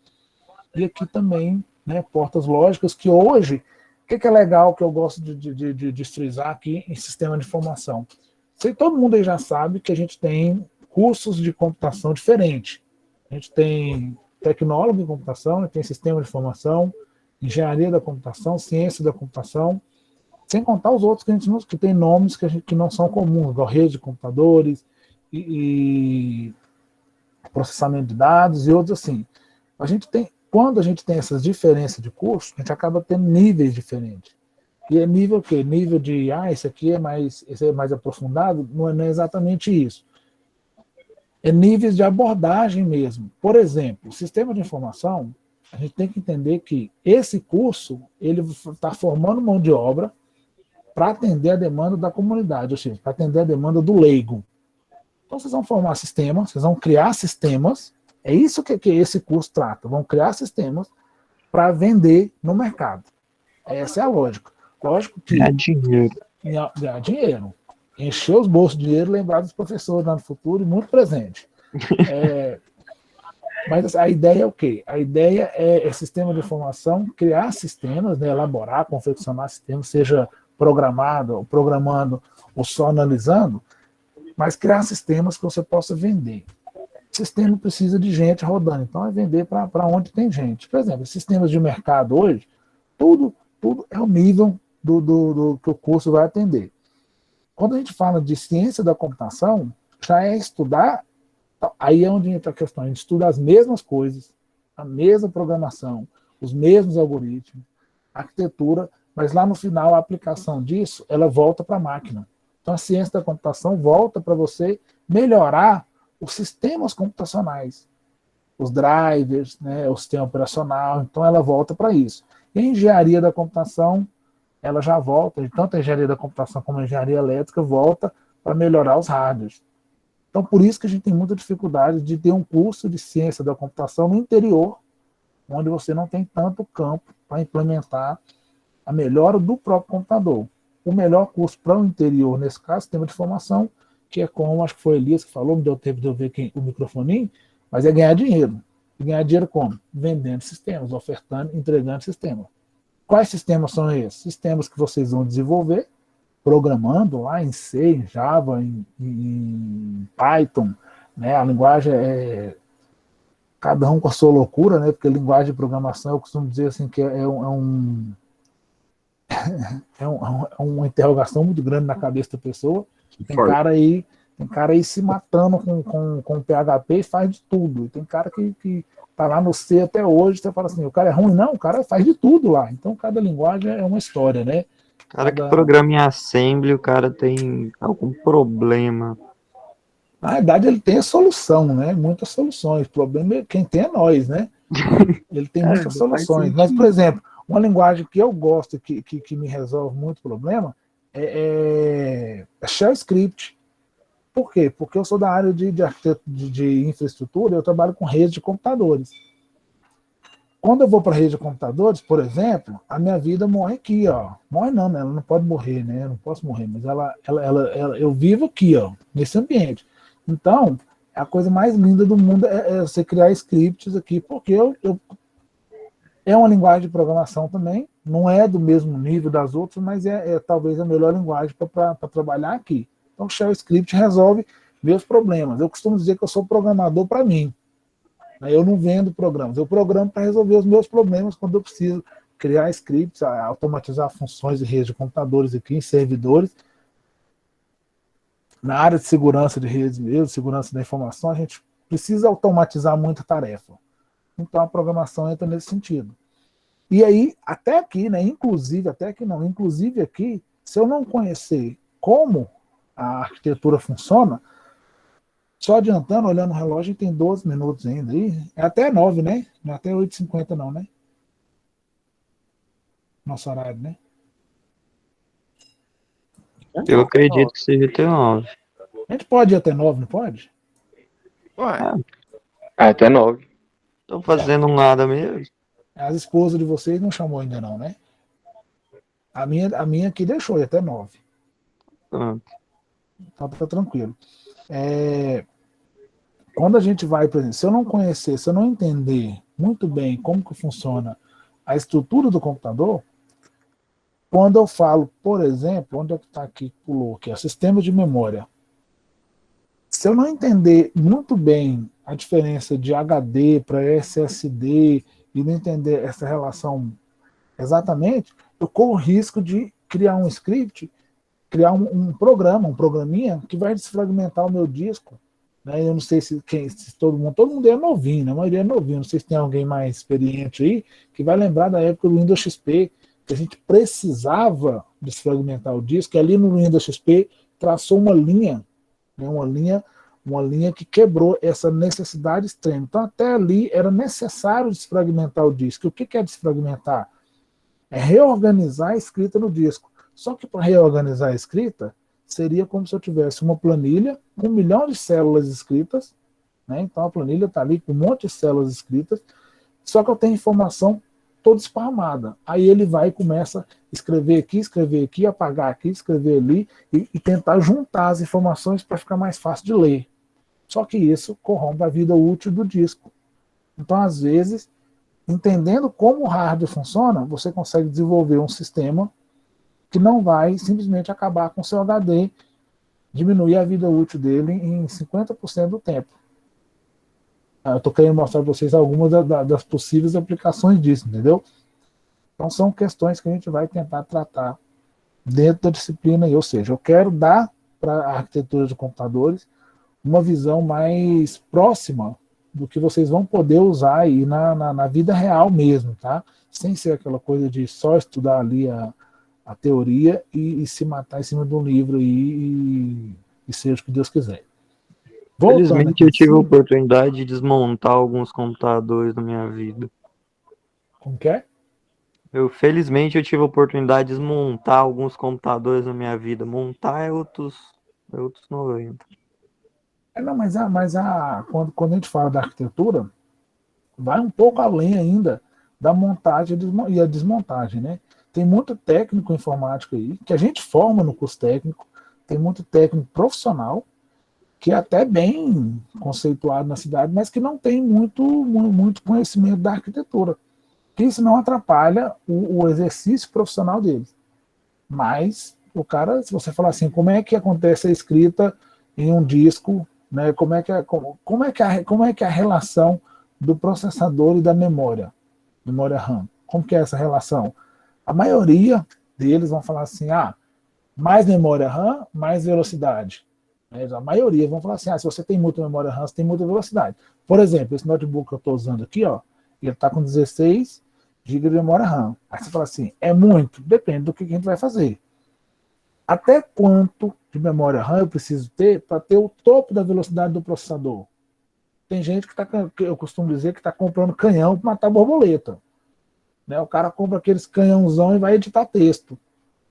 E aqui também, né, portas lógicas, que hoje, o que é legal, que eu gosto de frisar aqui em sistema de informação? Todo mundo aí já sabe que a gente tem cursos de computação diferentes. A gente tem tecnólogo em computação, tem sistema de informação, engenharia da computação, ciência da computação, sem contar os outros que tem nomes que não são comuns, igual rede de computadores e processamento de dados e outros assim. Quando a gente tem essas diferenças de curso, a gente acaba tendo níveis diferentes. E é nível o quê? Nível de, esse é mais aprofundado? Não é exatamente isso. É níveis de abordagem mesmo. Por exemplo, o sistema de informação, a gente tem que entender que esse curso, ele está formando mão de obra para atender a demanda da comunidade, ou seja, para atender a demanda do leigo. Então, vocês vão formar sistemas, vocês vão criar sistemas, é isso que esse curso trata, vão criar sistemas para vender no mercado. Essa é a lógica. Lógico que... Ganhar dinheiro. Encher os bolsos de dinheiro, lembrar dos professores lá no futuro e muito presente. Mas a ideia é o quê? A ideia é sistema de informação, criar sistemas, né, elaborar, confeccionar sistemas, seja programando ou só analisando, mas criar sistemas que você possa vender. O sistema precisa de gente rodando, então é vender para onde tem gente. Por exemplo, sistemas de mercado hoje, tudo é o nível do que o curso vai atender. Quando a gente fala de ciência da computação, já é estudar, aí é onde entra a questão, a gente estuda as mesmas coisas, a mesma programação, os mesmos algoritmos, arquitetura, mas lá no final a aplicação disso, ela volta para a máquina. Então a ciência da computação volta para você melhorar os sistemas computacionais, os drivers, né, o sistema operacional, então ela volta para isso. E a engenharia da computação, ela já volta, tanto a engenharia da computação como a engenharia elétrica volta para melhorar os hardwares. Então por isso que a gente tem muita dificuldade de ter um curso de ciência da computação no interior, onde você não tem tanto campo para implementar a melhora do próprio computador. O melhor curso para o interior, nesse caso, sistema de informação, que é como, acho que foi Elias que falou, não deu tempo de eu ver o microfoninho, mas é ganhar dinheiro. E ganhar dinheiro como? Vendendo sistemas, ofertando, entregando sistemas. Quais sistemas são esses? Sistemas que vocês vão desenvolver, programando lá em C, em Java, em Python, né? A linguagem é cada um com a sua loucura, né? Porque a linguagem de programação, eu costumo dizer assim, que é uma interrogação muito grande na cabeça da pessoa. Tem cara aí Tem cara aí se matando com PHP e faz de tudo. E tem cara que tá lá no C até hoje, você fala assim, o cara é ruim? Não, o cara faz de tudo lá. Então cada linguagem é uma história, né? Cara que programa em Assembly, o cara tem algum problema. Na verdade, ele tem a solução, né? Muitas soluções. O problema é quem tem é nós, né? Ele tem muitas soluções. Mas, por exemplo, uma linguagem que eu gosto, que me resolve muito problema, é Shell Script. Por quê? Porque eu sou da área de infraestrutura, eu trabalho com rede de computadores. Quando eu vou para a rede de computadores, por exemplo, a minha vida morre aqui, ó. Morre não, né? Ela não pode morrer, né? Eu não posso morrer, mas eu vivo aqui, ó, nesse ambiente. Então, a coisa mais linda do mundo é você criar scripts aqui, porque é uma linguagem de programação também, não é do mesmo nível das outras, mas é talvez a melhor linguagem para trabalhar aqui. Então, o Shell Script resolve meus problemas. Eu costumo dizer que eu sou programador para mim. Eu não vendo programas, eu programo para resolver os meus problemas quando eu preciso criar scripts, automatizar funções de rede de computadores aqui, em servidores. Na área de segurança de redes mesmo, segurança da informação, a gente precisa automatizar muita tarefa. Então a programação entra nesse sentido. E aí, até aqui, né, inclusive aqui, se eu não conhecer como a arquitetura funciona, só adiantando, olhando o relógio, tem 12 minutos ainda. É até 9, né? Não é até 8h50 não, né? Nosso horário, né? Eu acredito que seja até 9. A gente pode ir até 9, não pode? Ué, Até 9. Tô fazendo nada mesmo. As esposas de vocês não chamou ainda não, né? A minha aqui deixou, até 9. Pronto. Então tá tranquilo. Quando a gente vai, por exemplo, se eu não conhecer, se eu não entender muito bem como que funciona a estrutura do computador, quando eu falo, por exemplo, onde é que está aqui, pulou aqui, o sistema de memória. Se eu não entender muito bem a diferença de HD para SSD e não entender essa relação exatamente, eu corro o risco de criar um script, criar um programinha que vai desfragmentar o meu disco. Né? Eu não sei se todo mundo é novinho, né? A maioria é novinho. Não sei se tem alguém mais experiente aí que vai lembrar da época do Windows XP, que a gente precisava desfragmentar o disco, e ali no Windows XP traçou uma linha, né? uma linha que quebrou essa necessidade extrema. Então até ali era necessário desfragmentar o disco. O que é desfragmentar? É reorganizar a escrita no disco. Só que para reorganizar a escrita, seria como se eu tivesse uma planilha com 1 milhão de células escritas, né? Então a planilha está ali com um monte de células escritas, só que eu tenho informação toda esparramada. Aí ele vai e começa a escrever aqui, apagar aqui, escrever ali, e tentar juntar as informações para ficar mais fácil de ler. Só que isso corrompe a vida útil do disco. Então, às vezes, entendendo como o hardware funciona, você consegue desenvolver um sistema que não vai simplesmente acabar com o seu HD, diminuir a vida útil dele em 50% do tempo. Eu estou querendo mostrar para vocês algumas das possíveis aplicações disso, entendeu? Então são questões que a gente vai tentar tratar dentro da disciplina, ou seja, eu quero dar para a arquitetura de computadores uma visão mais próxima do que vocês vão poder usar aí na vida real mesmo, tá? Sem ser aquela coisa de só estudar ali a teoria e se matar em cima de um livro e seja o que Deus quiser. Felizmente eu tive a oportunidade de desmontar alguns computadores na minha vida. Como que é? Felizmente eu tive a oportunidade de desmontar alguns computadores na minha vida. Montar é outros 90. Não, mas quando a gente fala da arquitetura, vai um pouco além ainda da montagem e a desmontagem, né? Tem muito técnico informático aí, que a gente forma no curso técnico, tem muito técnico profissional, que é até bem conceituado na cidade, mas que não tem muito conhecimento da arquitetura. Que isso não atrapalha o exercício profissional deles. Mas o cara, se você falar assim, como é que acontece a escrita em um disco, né? Como é que é a relação do processador e da memória RAM? Como que é essa relação? A maioria deles vão falar assim, mais memória RAM, mais velocidade. Né? A maioria vão falar assim, se você tem muita memória RAM, você tem muita velocidade. Por exemplo, esse notebook que eu estou usando aqui, ó, ele está com 16 GB de memória RAM. Aí você fala assim, é muito? Depende do que a gente vai fazer. Até quanto de memória RAM eu preciso ter para ter o topo da velocidade do processador? Tem gente que eu costumo dizer que está comprando canhão para matar borboleta. Né? O cara compra aqueles canhãozão e vai editar texto.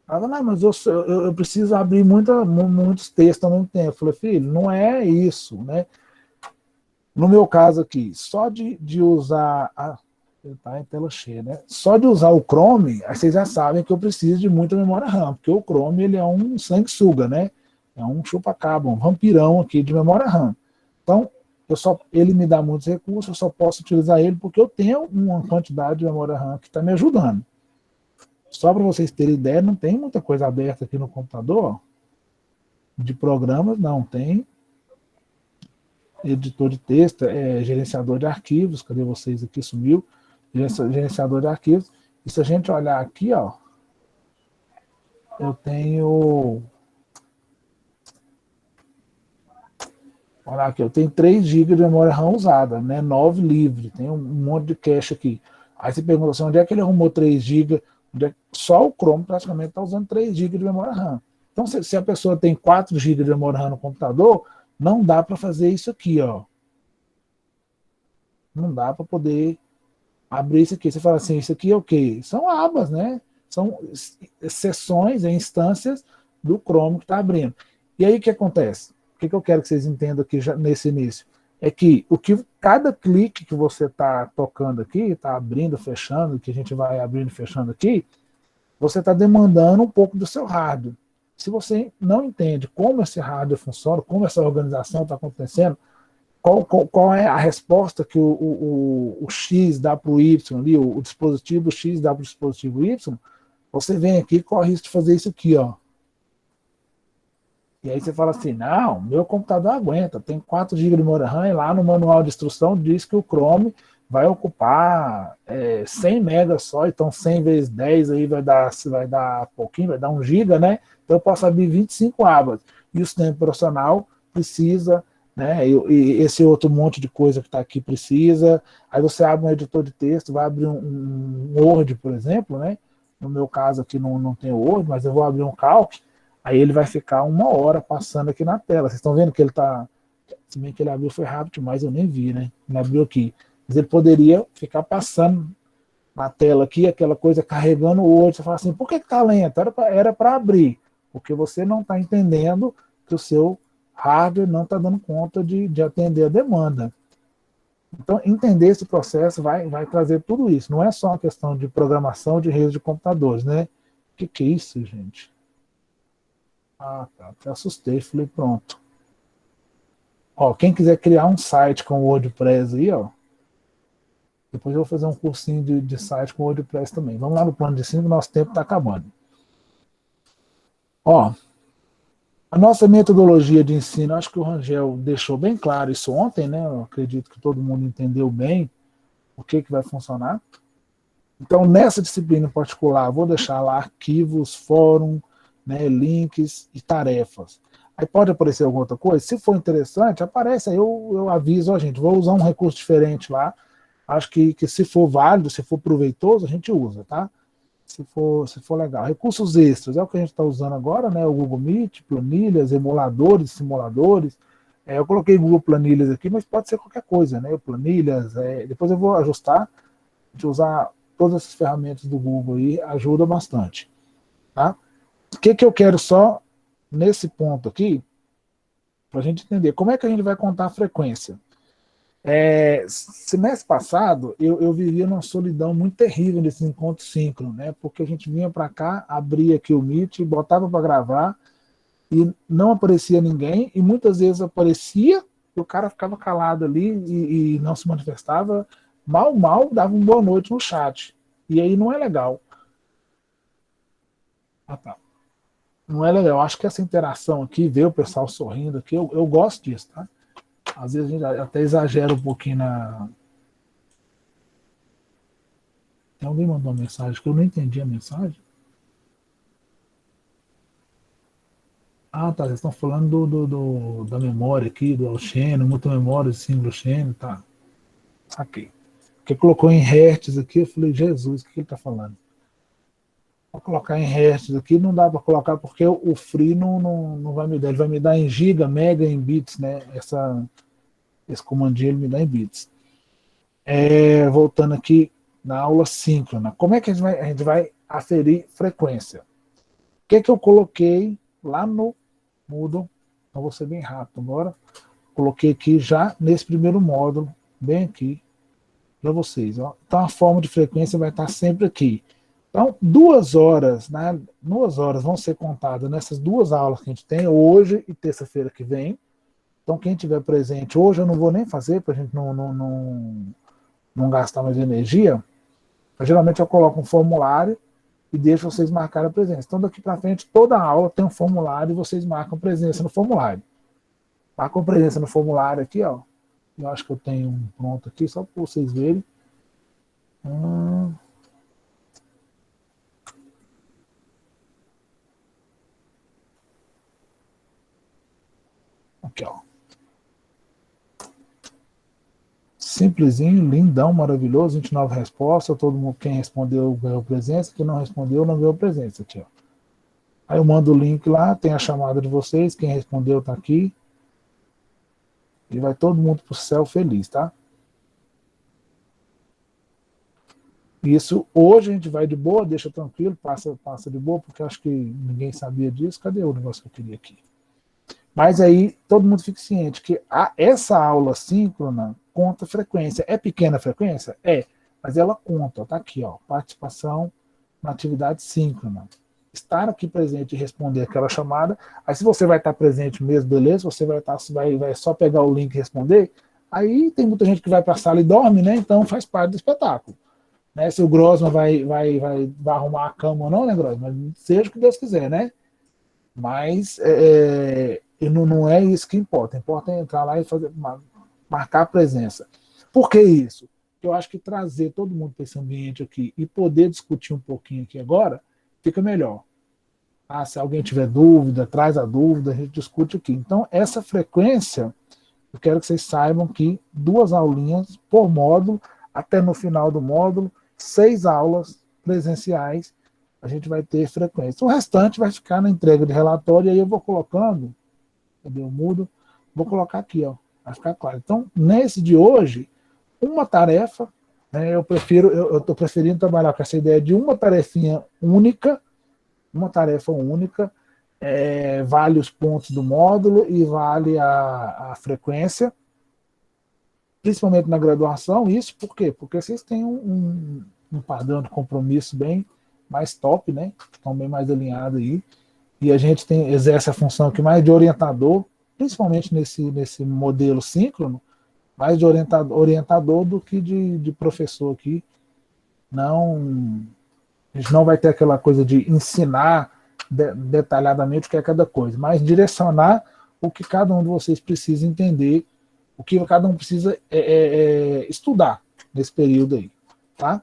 Ela, não, mas eu preciso abrir muitos textos ao mesmo tempo. Eu falei, filho, não é isso. Né? No meu caso aqui, só de usar tá em tela cheia, né? Só de usar o Chrome, aí vocês já sabem que eu preciso de muita memória RAM, porque o Chrome ele é um sanguessuga, né? É um chupa-cabra, um vampirão aqui de memória RAM. Então, ele me dá muitos recursos, eu só posso utilizar ele porque eu tenho uma quantidade de memória RAM que está me ajudando. Só para vocês terem ideia, não tem muita coisa aberta aqui no computador de programas, não tem. Editor de texto, gerenciador de arquivos, cadê vocês aqui? Sumiu. Gerenciador de arquivos. E se a gente olhar aqui, ó, eu tenho. Olha aqui, eu tenho 3 GB de memória RAM usada, né? 9 livre, tem um monte de cache aqui. Aí você pergunta assim, onde é que ele arrumou 3 GB? Só o Chrome praticamente está usando 3 GB de memória RAM. Então, se a pessoa tem 4 GB de memória RAM no computador, não dá para fazer isso aqui, ó. Não dá para poder abrir isso aqui. Você fala assim, isso aqui é o quê? São abas, né? São seções, instâncias do Chrome que está abrindo. E aí o que acontece? O que eu quero que vocês entendam aqui já nesse início? É que cada clique que você está tocando aqui, está abrindo, fechando, que a gente vai abrindo e fechando aqui, você está demandando um pouco do seu hardware. Se você não entende como esse hardware funciona, como essa organização está acontecendo, qual é a resposta que o X dá para o Y, ali, o dispositivo X dá para o dispositivo Y, você vem aqui e corre risco de fazer isso aqui, ó. E aí você fala assim, não, meu computador aguenta, tem 4 GB de memória RAM, e lá no manual de instrução diz que o Chrome vai ocupar 100 MB só, então 100 vezes 10 aí vai dar pouquinho, vai dar 1 GB, né? Então eu posso abrir 25 abas. E o sistema operacional precisa, né? E esse outro monte de coisa que está aqui precisa. Aí você abre um editor de texto, vai abrir um Word, por exemplo, né? No meu caso aqui não tem Word, mas eu vou abrir um Calc. Aí ele vai ficar 1 hora passando aqui na tela. Vocês estão vendo que ele está... Se bem que ele abriu foi rápido, mas eu nem vi, né? Ele abriu aqui. Mas ele poderia ficar passando na tela aqui, aquela coisa carregando o Word. Você fala assim, por que está lento? Era para abrir. Porque você não está entendendo que o seu hardware não está dando conta de atender a demanda. Então, entender esse processo vai trazer tudo isso. Não é só uma questão de programação de redes de computadores, né? O que é isso, gente? Ah, tá. Até assustei. Falei, pronto. Ó, quem quiser criar um site com WordPress aí, ó. Depois eu vou fazer um cursinho de site com WordPress também. Vamos lá no plano de 5, nosso tempo está acabando. Ó, a nossa metodologia de ensino, acho que o Rangel deixou bem claro isso ontem, né? Eu acredito que todo mundo entendeu bem o que vai funcionar. Então, nessa disciplina em particular, vou deixar lá arquivos, fórum, né, links e tarefas. Aí pode aparecer alguma outra coisa. Se for interessante, aparece. Aí eu aviso, ó, gente, vou usar um recurso diferente lá. Acho que se for válido, se for proveitoso, a gente usa, tá? Se for legal. Recursos extras, é o que a gente está usando agora, né? O Google Meet, planilhas, emuladores, simuladores. Eu coloquei Google Planilhas aqui, mas pode ser qualquer coisa, né? Planilhas, depois eu vou ajustar, de usar todas essas ferramentas do Google aí, ajuda bastante, tá? O que eu quero só nesse ponto aqui, para a gente entender como é que a gente vai contar a frequência. Semestre passado, eu vivia numa solidão muito terrível nesse encontro síncrono, né? Porque a gente vinha para cá, abria aqui o Meet, botava para gravar e não aparecia ninguém, e muitas vezes aparecia e o cara ficava calado ali e não se manifestava, mal dava uma boa noite no chat. E aí não é legal. Ah, tá. Não é legal. Eu acho que essa interação aqui, ver o pessoal sorrindo aqui, eu gosto disso, tá? Às vezes a gente até exagera um pouquinho na... Tem alguém mandou uma mensagem que eu não entendi a mensagem. Ah, tá. Vocês estão falando da memória aqui, do Alxene, muita memória, símbolo Xene, tá. Aqui. Porque colocou em hertz aqui, eu falei, Jesus, o que ele está falando? Para colocar em hertz aqui, não dá para colocar porque o free não vai me dar. Ele vai me dar em giga, mega, em bits, né? Esse comandinho ele me dá em bits. Voltando aqui na aula síncrona. Como é que a gente vai aferir frequência? O que eu coloquei lá no Moodle? Então vou ser bem rápido agora. Coloquei aqui já nesse primeiro módulo, bem aqui, para vocês. Ó. Então a forma de frequência vai estar sempre aqui. Então, 2 horas, né? 2 horas vão ser contadas nessas 2 aulas que a gente tem, hoje e terça-feira que vem. Então, quem tiver presente, hoje eu não vou nem fazer, para a gente não gastar mais energia. Mas, geralmente eu coloco um formulário e deixo vocês marcarem a presença. Então, daqui para frente, toda aula tem um formulário e vocês marcam presença no formulário. Marcam presença no formulário aqui, ó. Eu acho que eu tenho um pronto aqui, só para vocês verem. Aqui, ó. Simplesinho, lindão, maravilhoso, 29 respostas, todo mundo, quem respondeu ganhou presença, quem não respondeu não ganhou presença, aqui, ó. Aí eu mando o link lá, tem a chamada de vocês, quem respondeu tá aqui. E vai todo mundo pro céu feliz, tá? Isso, hoje a gente vai de boa, deixa tranquilo, passa de boa, porque acho que ninguém sabia disso. Cadê o negócio que eu queria aqui? Mas aí, todo mundo fique ciente que essa aula síncrona conta frequência. É pequena frequência? É, mas ela conta, tá aqui, ó, participação na atividade síncrona. Estar aqui presente e responder aquela chamada. Aí se você vai estar presente mesmo, beleza, você vai só pegar o link e responder. Aí tem muita gente que vai para a sala e dorme, né? Então faz parte do espetáculo. Né? Se o Grossman vai arrumar a cama ou não, né, Grossman? Seja o que Deus quiser, né? Mas não é isso que importa. Importa é entrar lá e marcar a presença. Por que isso? Eu acho que trazer todo mundo para esse ambiente aqui e poder discutir um pouquinho aqui agora fica melhor. Se alguém tiver dúvida, traz a dúvida, a gente discute aqui. Então, essa frequência, eu quero que vocês saibam que 2 aulinhas por módulo, até no final do módulo, 6 aulas presenciais, a gente vai ter frequência. O restante vai ficar na entrega de relatório, e aí eu vou colocando, cadê o mudo? Vou colocar aqui, ó, vai ficar claro. Então, nesse de hoje, uma tarefa, né, eu estou preferindo trabalhar com essa ideia de uma tarefinha única, uma tarefa única, vale os pontos do módulo e vale a frequência, principalmente na graduação. Isso por quê? Porque vocês têm um padrão de compromisso bem mais top, né? Estão bem mais alinhados aí. E a gente exerce a função aqui mais de orientador, principalmente nesse modelo síncrono, mais de orientador do que de professor aqui. A gente não vai ter aquela coisa de ensinar detalhadamente o que é cada coisa, mas direcionar o que cada um de vocês precisa entender, o que cada um precisa estudar nesse período aí, tá?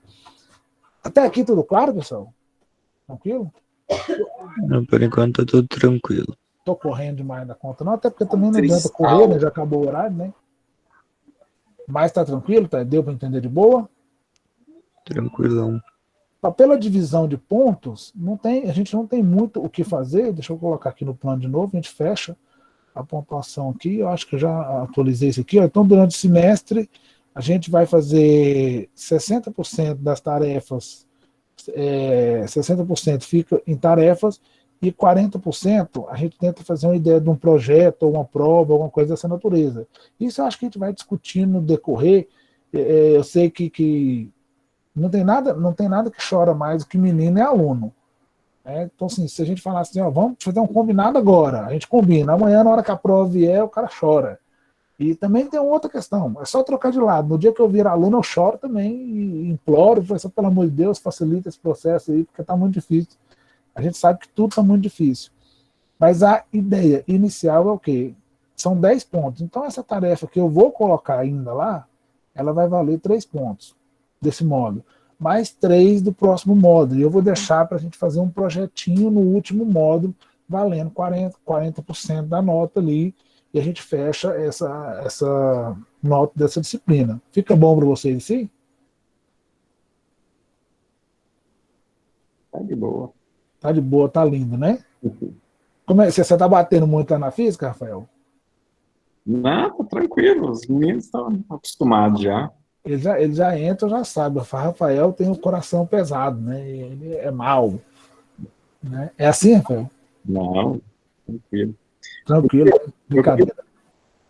Até aqui tudo claro, pessoal? Tranquilo? Não, por enquanto tá tudo tranquilo. Tô correndo demais da conta, não, até porque também não adianta correr, né? Já acabou o horário, né? Mas tá tranquilo? Deu para entender de boa? Tranquilão. Pela divisão de pontos, a gente não tem muito o que fazer. Deixa eu colocar aqui no plano de novo, a gente fecha a pontuação aqui. Eu acho que eu já atualizei isso aqui. Ó. Então, durante o semestre, a gente vai fazer 60% das tarefas, 60% fica em tarefas, e 40% a gente tenta fazer uma ideia de um projeto, ou uma prova, alguma coisa dessa natureza. Isso eu acho que a gente vai discutindo no decorrer. Eu sei que não tem nada que chora mais do que menino e aluno. Então, assim, se a gente falar assim, ó, vamos fazer um combinado agora, a gente combina. Amanhã, na hora que a prova vier, o cara chora. E também tem outra questão, é só trocar de lado. No dia que eu vir aluno, eu choro também e imploro, professor, pelo amor de Deus, facilita esse processo aí, porque está muito difícil. A gente sabe que tudo está muito difícil. Mas a ideia inicial é o quê? São 10 pontos. Então, essa tarefa que eu vou colocar ainda lá, ela vai valer 3 pontos desse módulo, mais 3 do próximo módulo. E eu vou deixar para a gente fazer um projetinho no último módulo, valendo 40% da nota ali, e a gente fecha essa nota dessa disciplina. Fica bom para vocês assim? Tá de boa. Tá de boa, tá lindo, né? Como é, você tá batendo muito lá na física, Rafael? Não, tá tranquilo. Os meninos estão acostumados já. Ele já entra, já sabe. O Rafael tem o coração pesado, né? Ele é mau. Né? É assim, Rafael? Não, tranquilo. Tranquilo, brincadeira.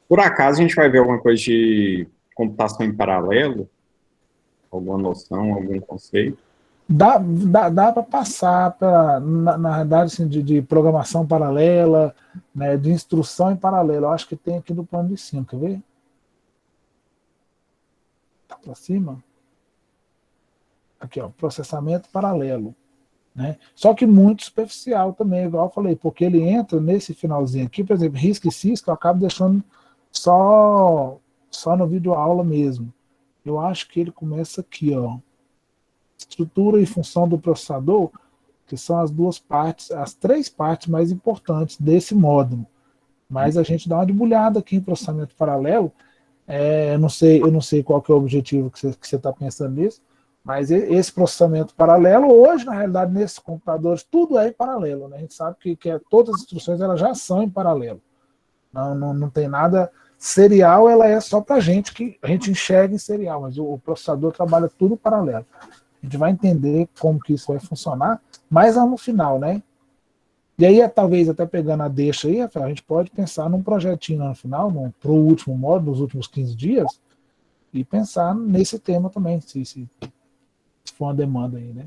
Por acaso a gente vai ver alguma coisa de computação em paralelo? Alguma noção, algum conceito? Dá para passar, na verdade, assim, de programação paralela, né, de instrução em paralelo. Eu acho que tem aqui no plano de cima, quer ver? Tá para cima? Aqui, ó, processamento paralelo. Né? Só que muito superficial também, igual eu falei, porque ele entra nesse finalzinho aqui, por exemplo, RISC e CISC, eu acabo deixando só no vídeo aula mesmo. Eu acho que ele começa aqui, ó. Estrutura e função do processador, que são as duas partes, as três partes mais importantes desse módulo. Mas a gente dá uma debulhada aqui em processamento paralelo. Eu não sei qual que é o objetivo que você está pensando nisso, mas esse processamento paralelo, hoje, na realidade, nesses computadores, tudo é em paralelo. Né? A gente sabe que todas as instruções elas já são em paralelo. Não tem nada serial, ela é só para a gente, que a gente enxerga em serial, mas o processador trabalha tudo paralelo. A gente vai entender como que isso vai funcionar, mas lá no final, né? E aí, talvez até pegando a deixa aí, Rafael, a gente pode pensar num projetinho no final, para o último módulo, nos últimos 15 dias, e pensar nesse tema também, se for uma demanda aí, né?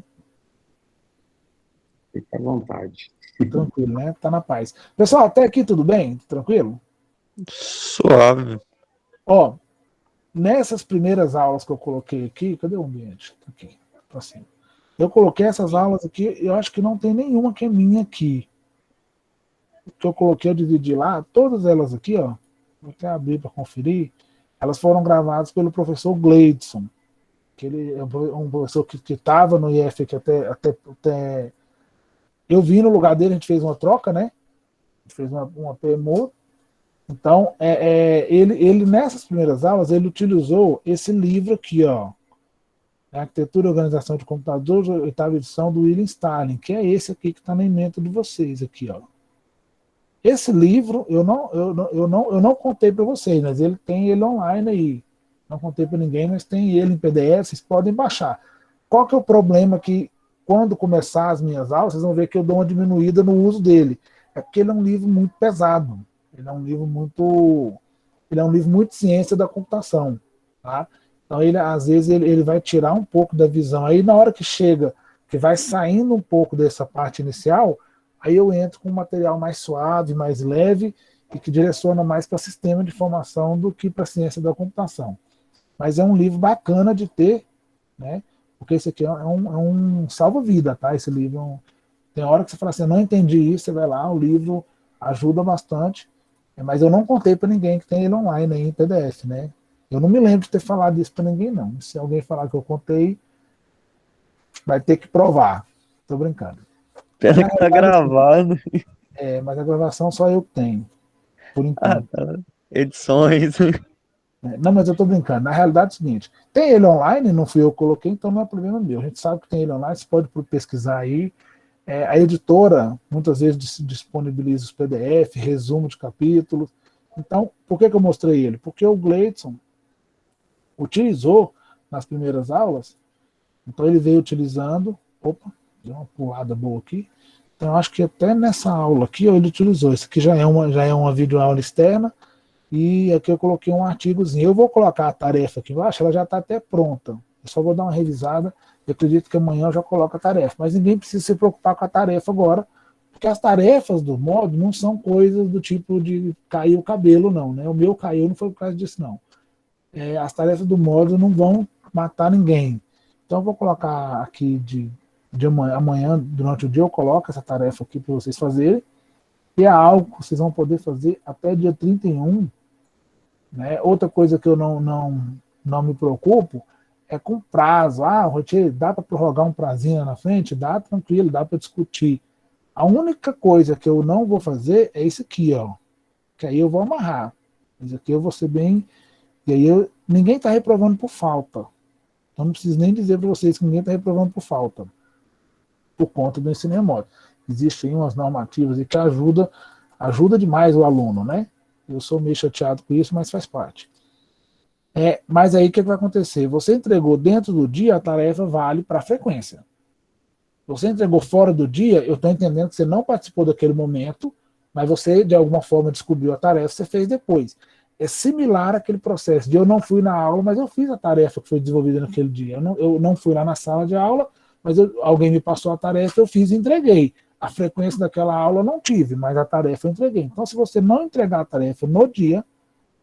Fica à vontade. Tranquilo, né? Tá na paz. Pessoal, até aqui tudo bem? Tranquilo? Suave. Ó, nessas primeiras aulas que eu coloquei aqui, cadê o ambiente? Aqui, pra cima. Eu coloquei essas aulas aqui, eu acho que não tem nenhuma que é minha aqui. O que eu coloquei, eu dividi lá, todas elas aqui, ó, vou até abrir para conferir, elas foram gravadas pelo professor Gleidson, que ele é um professor que estava no IF que até eu vi no lugar dele, a gente fez uma troca, né? A gente fez uma PMO. Então, ele nessas primeiras aulas, ele utilizou esse livro aqui, ó, Arquitetura e Organização de Computadores, oitava edição do William Stalin, que é esse aqui que está na ementa de vocês aqui, ó. Esse livro eu não contei para vocês, mas ele tem ele online aí. Não contei para ninguém, mas tem ele em PDF, vocês podem baixar. Qual que é o problema que quando começar as minhas aulas, vocês vão ver que eu dou uma diminuída no uso dele. É porque ele é um livro muito pesado. Ele é um livro muito ciência da computação, tá? Então ele às vezes ele vai tirar um pouco da visão. Aí na hora que chega, que vai saindo um pouco dessa parte inicial, aí eu entro com um material mais suave, mais leve e que direciona mais para sistema de informação do que para ciência da computação. Mas é um livro bacana de ter, né? Porque esse aqui é um salva-vida, tá? Esse livro tem hora que você fala assim, eu não entendi isso, você vai lá, o livro ajuda bastante, mas eu não contei para ninguém que tem ele online aí em PDF, né? Eu não me lembro de ter falado isso para ninguém, não. Se alguém falar que eu contei, vai ter que provar. Tô brincando. Pena que tá gravado. Mas a gravação só eu que tenho, por enquanto. Tá. Edições. Não, mas eu tô brincando. Na realidade é o seguinte, tem ele online, não fui eu que coloquei, então não é problema meu. A gente sabe que tem ele online, você pode pesquisar aí. A editora, muitas vezes, disponibiliza os PDF, resumo de capítulos. Então, por que eu mostrei ele? Porque o Gleidson utilizou nas primeiras aulas, então ele veio utilizando, deu uma pulada boa aqui, então eu acho que até nessa aula aqui ele utilizou, isso aqui já é uma videoaula externa, e aqui eu coloquei um artigozinho, eu vou colocar a tarefa aqui embaixo, ela já está até pronta, eu só vou dar uma revisada, eu acredito que amanhã eu já coloco a tarefa, mas ninguém precisa se preocupar com a tarefa agora, porque as tarefas do módulo não são coisas do tipo de cair o cabelo, não, né? O meu caiu, não foi por causa disso, não. As tarefas do módulo não vão matar ninguém. Então eu vou colocar aqui de amanhã, durante o dia, eu coloco essa tarefa aqui para vocês fazerem, e é algo que vocês vão poder fazer até dia 31. Né? Outra coisa que eu não me preocupo é com prazo. Rotier, dá para prorrogar um prazinho na frente? Dá, tranquilo, dá para discutir. A única coisa que eu não vou fazer é isso aqui, ó. Que aí eu vou amarrar. Isso aqui eu vou ser bem... E aí ninguém está reprovando por falta. Então não preciso nem dizer para vocês que ninguém está reprovando por falta. Por conta do ensino remoto. Existem umas normativas que ajuda demais o aluno, né? Eu sou meio chateado com isso, mas faz parte. Mas aí o que vai acontecer? Você entregou dentro do dia, a tarefa vale para a frequência. Você entregou fora do dia, eu estou entendendo que você não participou daquele momento, mas você, de alguma forma, descobriu a tarefa, você fez depois. É similar àquele processo de eu não fui na aula, mas eu fiz a tarefa que foi desenvolvida naquele dia. Eu não fui lá na sala de aula, mas alguém me passou a tarefa, eu fiz e entreguei. A frequência daquela aula eu não tive, mas a tarefa eu entreguei. Então, se você não entregar a tarefa no dia,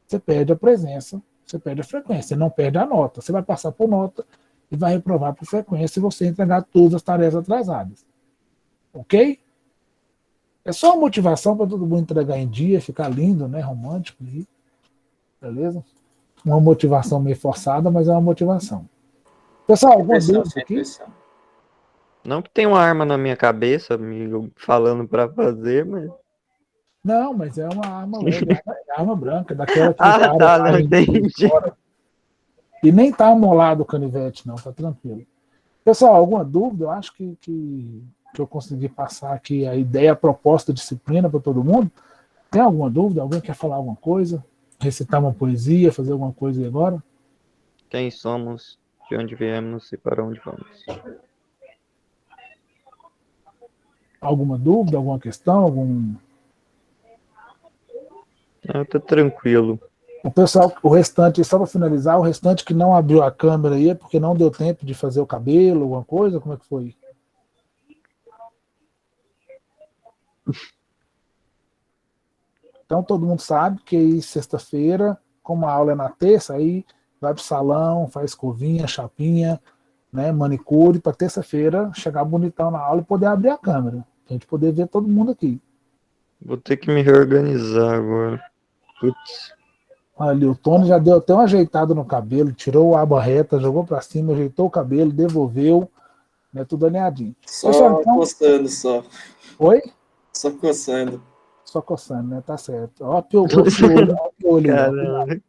você perde a presença, você perde a frequência, você não perde a nota. Você vai passar por nota e vai reprovar por frequência se você entregar todas as tarefas atrasadas. Ok? É só uma motivação para todo mundo entregar em dia, ficar lindo, né? Romântico. Beleza? Uma motivação meio forçada, mas é uma motivação. Pessoal, alguma dúvida aqui? Não que tem uma arma na minha cabeça, me falando pra fazer, mas... Não, mas é uma arma leve, é arma branca, daquela que não entendi. E nem tá amolado o canivete, não, tá tranquilo. Pessoal, alguma dúvida? Eu acho que eu consegui passar aqui a ideia, a proposta, a disciplina para todo mundo. Tem alguma dúvida? Alguém quer falar alguma coisa? Recitar uma poesia, fazer alguma coisa aí agora? Quem somos, de onde viemos e para onde vamos. Alguma dúvida, alguma questão, Eu tô tranquilo. O pessoal, o restante, só para finalizar, o restante que não abriu a câmera aí é porque não deu tempo de fazer o cabelo, alguma coisa? Como é que foi? Então todo mundo sabe que aí sexta-feira, como a aula é na terça, aí vai pro salão, faz escovinha, chapinha, né, manicure, para terça-feira chegar bonitão na aula e poder abrir a câmera. Pra gente poder ver todo mundo aqui. Vou ter que me reorganizar agora. Putz. Ali, o Tony já deu até uma ajeitada no cabelo, tirou a aba reta, jogou para cima, ajeitou o cabelo, devolveu, né, tudo alinhadinho. Só Pessoal, então... coçando, só. Oi? Só coçando. Só coçando, né? Tá certo. Ó, o olho. Caramba.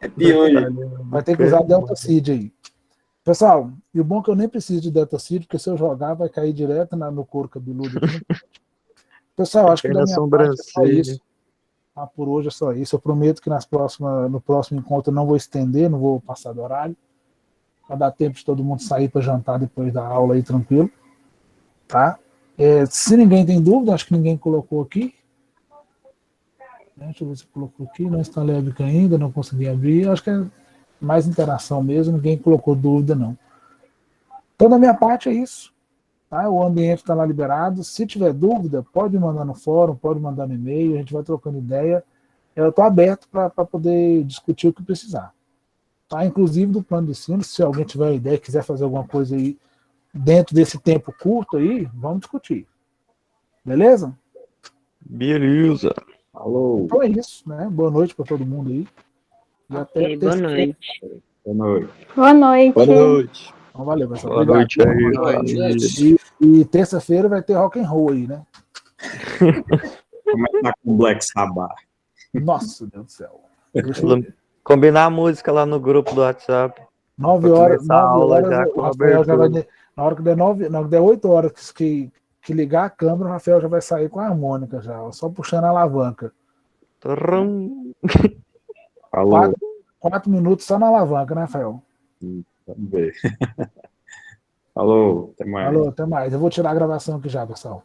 É piolho. Vai ter que usar Deltacid aí. Pessoal, e o bom é que eu nem preciso de Deltacid, porque se eu jogar vai cair direto no couro cabeludo aqui. Pessoal, acho que da minha parte é só isso. Por hoje é só isso. Eu prometo que no próximo encontro eu não vou estender, não vou passar do horário. Vai dar tempo de todo mundo sair para jantar depois da aula aí, tranquilo. Tá? Se ninguém tem dúvida, acho que ninguém colocou aqui. Deixa eu ver se colocou aqui. Não está leve ainda, não consegui abrir. Acho que é mais interação mesmo, ninguém colocou dúvida, não. Então, da minha parte, é isso. Tá? O ambiente está lá liberado. Se tiver dúvida, pode mandar no fórum, pode mandar no e-mail, a gente vai trocando ideia. Eu estou aberto para poder discutir o que precisar. Tá? Inclusive do plano de ensino, se alguém tiver ideia, quiser fazer alguma coisa aí dentro desse tempo curto aí, vamos discutir. Beleza? Beleza. Alô. Então é isso, né? Boa noite para todo mundo aí. E até Boa noite. Boa noite. Boa noite. Boa noite. Então, valeu, pessoal. Boa noite aí. E terça-feira vai ter rock and roll aí, né? Começar com Black Sabbath. Nossa, Deus do céu. Combinar a música lá no grupo do WhatsApp. 9 horas, a aula já o com Rafael já vai, abertura. na hora que der 9, não, que der 8 horas que ligar a câmera, o Rafael já vai sair com a harmônica já, ó, só puxando a alavanca. Trum. Falou. 4 minutos só na alavanca, né, Rafael? Vamos ver. Falou, até mais. Falou, até mais. Eu vou tirar a gravação aqui já, pessoal.